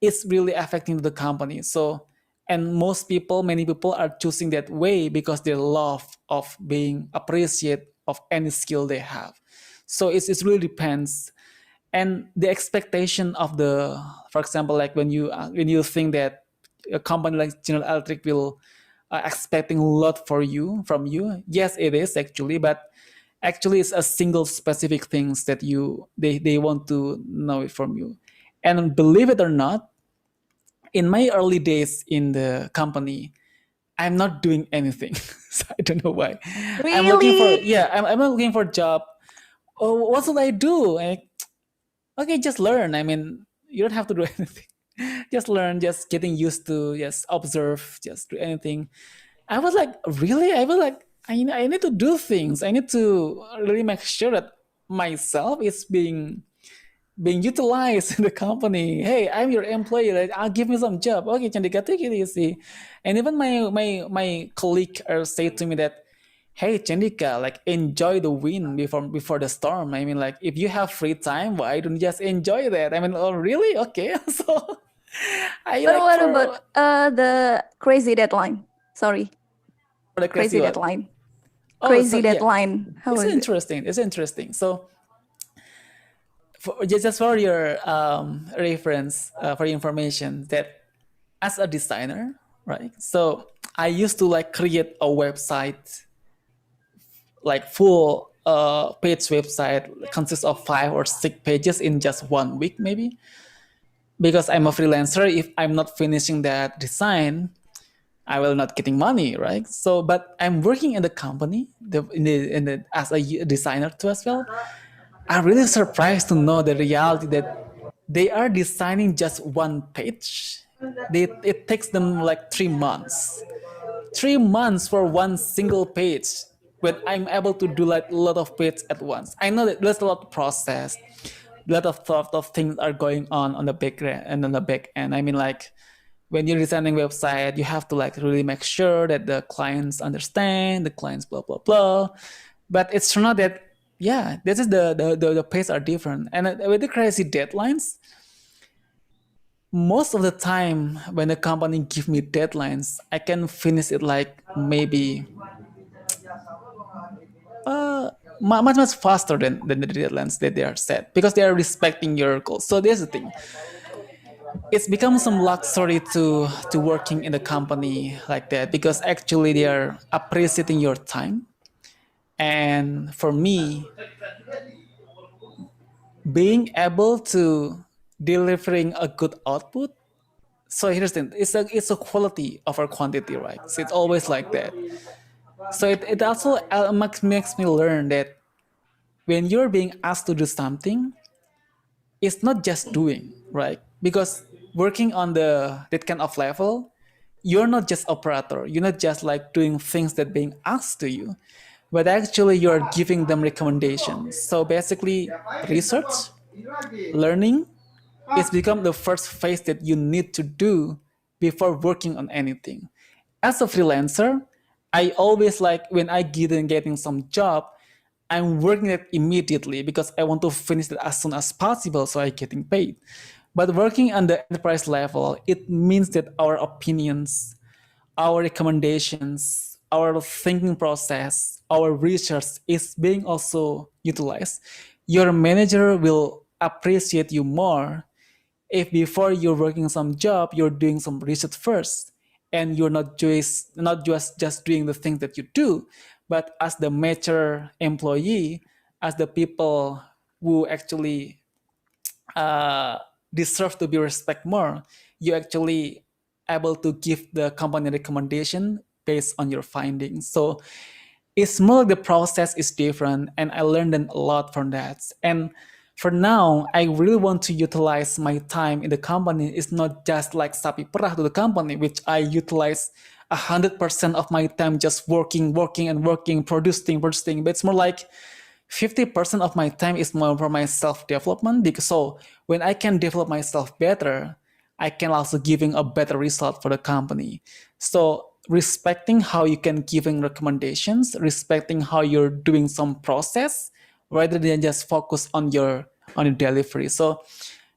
is really affecting the company. So, and many people are choosing that way because they love of being appreciated of any skill they have. So it really depends. And the expectation of the, for example, like when you think that a company like General Electric will expecting a lot from you, yes, it is actually, but actually it's a single specific things that they want to know it from you. And believe it or not, in my early days in the company, I'm not doing anything. So I don't know why. Really? I'm looking for a job. Oh, what should I do? Okay, just learn. I mean, you don't have to do anything. Just learn, just getting used to, just observe, just do anything. I was like, really? I was like, I need to do things. I need to really make sure that myself is being utilized in the company. Hey, I'm your employee. Like, I'll give me some job. Okay, Cendhika, take it easy. And even my colleague say to me that, hey, Cendhika, like enjoy the wind before the storm. I mean, like if you have free time, why don't you just enjoy that? I mean, oh really? Okay, so what about the crazy deadline? Sorry, the crazy what? deadline. Oh, Crazy so, yeah. deadline. How It's is interesting. It's interesting. So, just for your reference, for your information, that as a designer, right? So I used to like create a website, like full page website, consists of 5 or 6 pages in just 1 week, maybe. Because I'm a freelancer, if I'm not finishing that design, I will not getting money, right? So, but I'm working in the company, as a designer too as well. I'm really surprised to know the reality that they are designing just 1 page. It takes them like 3 months. 3 months for 1 single page. When I'm able to do like a lot of pages at once. I know that there's a lot of process, a lot of thought of things are going on the back and on the back end. I mean, like when you're designing website, you have to like really make sure that the clients understand, the clients blah blah blah. But it's not that. Yeah, this is the pace are different, and with the crazy deadlines, most of the time when the company give me deadlines, I can finish it like maybe much faster than the deadlines that they are set, because they are respecting your goals. So there's the thing. It's become some luxury to working in the company like that, because actually they are appreciating your time. And for me, being able to delivering a good output. So here's the thing, it's a quality over quantity, right? So it's always like that. So it also makes me learn that when you're being asked to do something, it's not just doing, right? Because working on that kind of level, you're not just operator, you're not just like doing things that being asked to you, but actually you're giving them recommendations. So basically research, learning, It's become the first phase that you need to do before working on anything. As a freelancer, I always like when I getting some job, I'm working it immediately because I want to finish it as soon as possible so I getting paid. But working on the enterprise level, it means that our opinions, our recommendations, our thinking process, our research is being also utilized. Your manager will appreciate you more if before you're working some job, you're doing some research first, and you're not just doing the things that you do, but as the mature employee, as the people who actually deserve to be respected more, you actually able to give the company recommendation based on your findings. So it's more like the process is different, and I learned a lot from that. And for now, I really want to utilize my time in the company. It's not just like sapi perah to the company, which I utilize 100% of my time just working, producing. But it's more like 50% of my time is more for my self-development, because so when I can develop myself better, I can also giving a better result for the company. So respecting how you can giving recommendations, respecting how you're doing some process rather than just focus on your delivery. So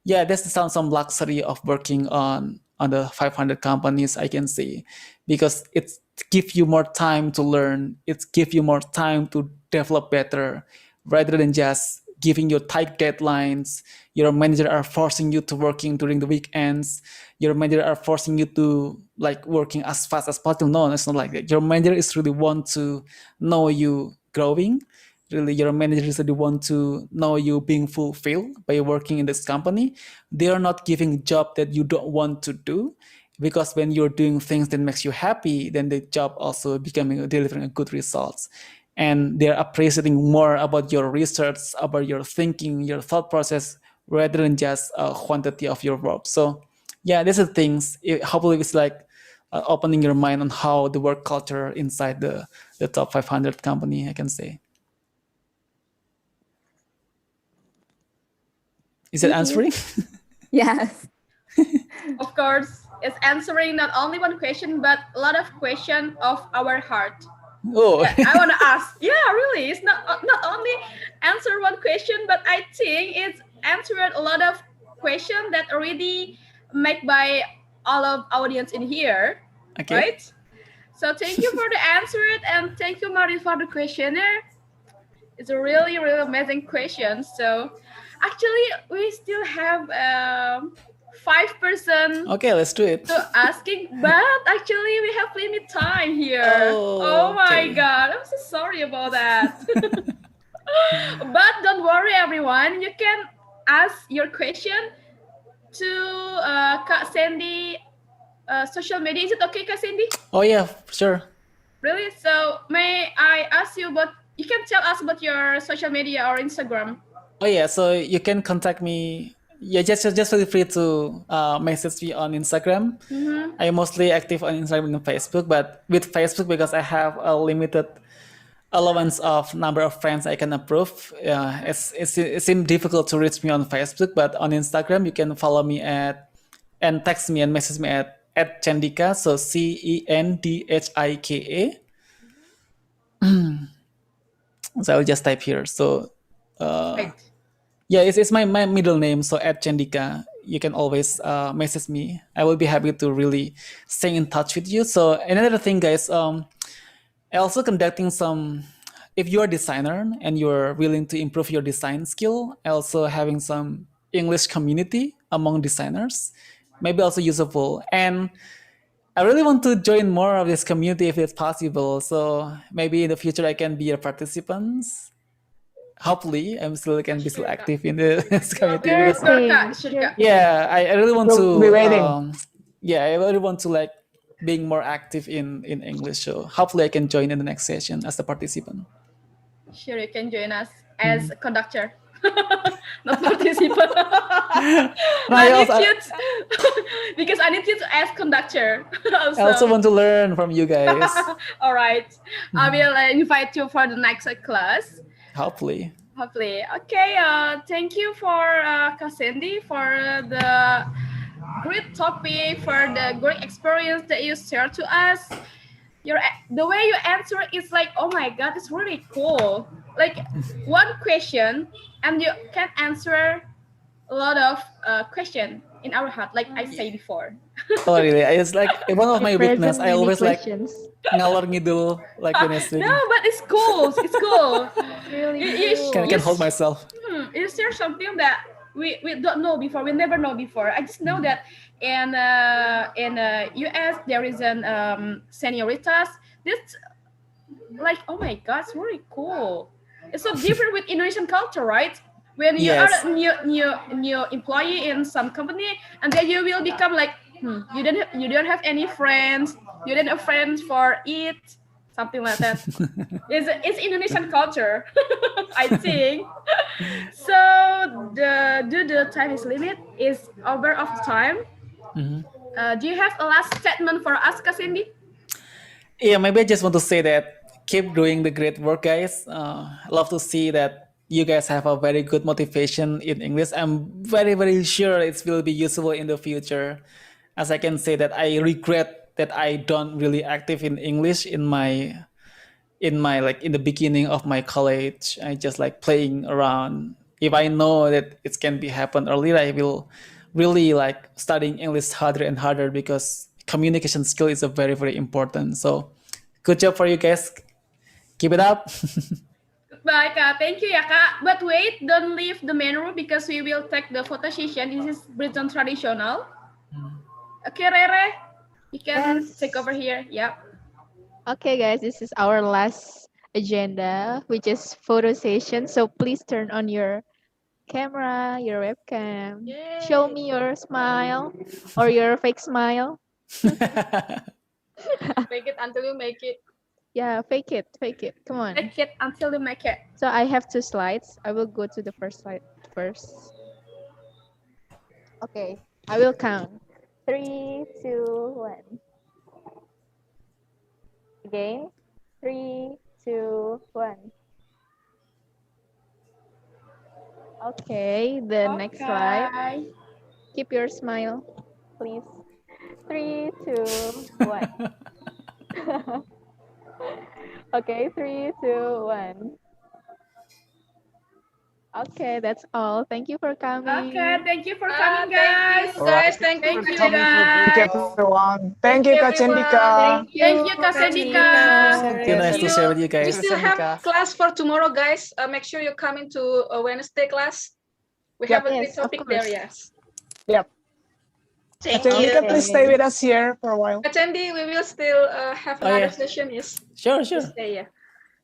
yeah, that's some luxury of working on the 500 companies, I can say, because it gives you more time to learn, it gives you more time to develop better rather than just giving you tight deadlines. Your manager are forcing you to working during the weekends. Your manager are forcing you to like working as fast as possible. No, it's not like that. Your manager is really want to know you growing. Really, your manager is really want to know you being fulfilled by working in this company. They are not giving job that you don't want to do, because when you're doing things that makes you happy, then the job also becoming delivering a good results. And they're appreciating more about your research, about your thinking, your thought process, rather than just a quantity of your work. So yeah, these are things. Hopefully it's like opening your mind on how the work culture inside the top 500 company, I can say. Is it answering? Yes. Of course, it's answering not only one question, but a lot of questions of our heart. Oh. Yeah, I want to ask. Yeah, really. It's not only answer one question, but I think it's answered a lot of questions that already made by all of audience in here. Okay. Right? So thank you for the answer, and thank you, Mari, for the questionnaire. It's a really, really amazing question. So actually, we still have 5%. Okay, let's do it. To asking, but actually we have limit time here. Oh my God, I'm so sorry about that. But don't worry, everyone. You can ask your question to Kak Sandy social media. Is it okay, Kak Sandy? Oh yeah, sure. Really? So may I ask you about? You can tell us about your social media or Instagram. Oh yeah, so you can contact me. Yeah, just feel free to message me on Instagram. Mm-hmm. I'm mostly active on Instagram and Facebook, but with Facebook, because I have a limited allowance of number of friends I can approve, it seems difficult to reach me on Facebook. But on Instagram, you can follow me and text me and message me at Cendhika, so Cendhika. So I'll just type here. So yeah, it's my middle name, so at Cendhika. You can always message me. I will be happy to really stay in touch with you. So another thing, guys, I also conducting some, if you're a designer and you're willing to improve your design skill, I also having some English community among designers, maybe also useful. And I really want to join more of this community if it's possible. So maybe in the future I can be a participant. Hopefully, I'm still can be still active in this community. Yeah, I really want to. Be waiting. Yeah, I really want to like being more active in English. So hopefully, I can join in the next session as a participant. Sure, you can join us as a conductor, not participant. Because I need you to ask conductor. I also want to learn from you guys. All right, I will invite you for the next class. Hopefully. Hopefully. Okay. Thank you for Cindy for the great topic, for the great experience that you shared to us. The way you answer is like, oh my god, it's really cool. Like one question, and you can answer a lot of question in our heart, like I said before. Oh really? It's like one of my weakness. I always like questions. ngalor ngidul like when I sing. No, but it's cool. It's cool. Really Can hold myself. You share something that we don't know before. We never know before. I just know that in US there is an senioritas. This like, oh my god, it's really cool. It's so different with Indonesian culture, right? When you Yes. are a new employee in some company, and then you will become like, you don't have any friends. You don't have friends for it, something like that. It's Indonesian culture, I think. So the time is limit is over of the time. Do you have a last statement for us, Cindy? Yeah, maybe I just want to say that keep doing the great work, guys. I love to see that you guys have a very good motivation in English. I'm very, very sure it will be useful in the future. As I can say that I regret that I don't really active in English in my like in the beginning of my college. I just like playing around. If I know that it can be happen earlier, I will really like studying English harder and harder because communication skill is a very, very important. So good job for you guys. Keep it up. Bye, Kak. Thank you, ya, Kak. But wait, don't leave the main room because we will take the photo session. This is Britzone traditional. Okay, Rere, you can take over here. Yep. Okay, guys, this is our last agenda, which is photo session. So please turn on your camera, your webcam. Yay. Show me your smile or your fake smile. Make it until you make it. Yeah, fake it. Come on. Make it until you make it. So I have 2 slides. I will go to the first slide first. Okay, I will count. 3, 2, 1. Again. 3, 2, 1. Okay, the next slide. Keep your smile, please. 3, 2, 1. Okay, 3, 2, 1. Okay, that's all. Thank you for coming. Okay, thank you for coming, guys. Thank Thank you, Thank guys. you, everyone. Thank you, Kak Cendhika. Thank you, Kak Cendhika. It's nice to share with you We guys. still have class for tomorrow, guys. Make sure you come into a Wednesday class. We have a great topic there, yes. Yep. Thank Kak Cendhika, you. please stay with us here for a while. Attendee, we will still have another session, yes. Sure. Stay, yeah.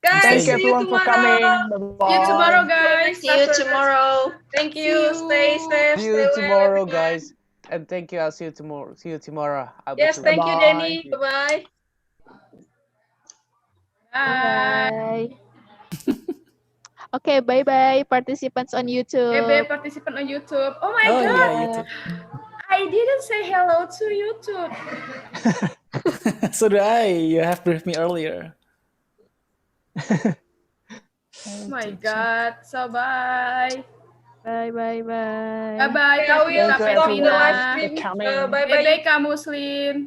Guys, Thank you, see you everyone, for tomorrow. coming. Bye-bye. See you tomorrow, guys. See you tomorrow. Thank you. Stay safe. See Stay you well, tomorrow, everyone. guys. And thank you. I'll see you tomorrow. See you tomorrow. Yes, thank you, Denny. Bye-bye. Bye. Okay, bye-bye, participants on YouTube. Bye, participant on YouTube. Oh my Oh god. yeah, YouTube. I didn't say hello to YouTube. So do I. You have briefed me earlier. Oh my god. So bye. Bye. Bye bye. I will Sampai stop the live Vina. stream. Coming. Bye-bye. Bye bye Kak Muslim.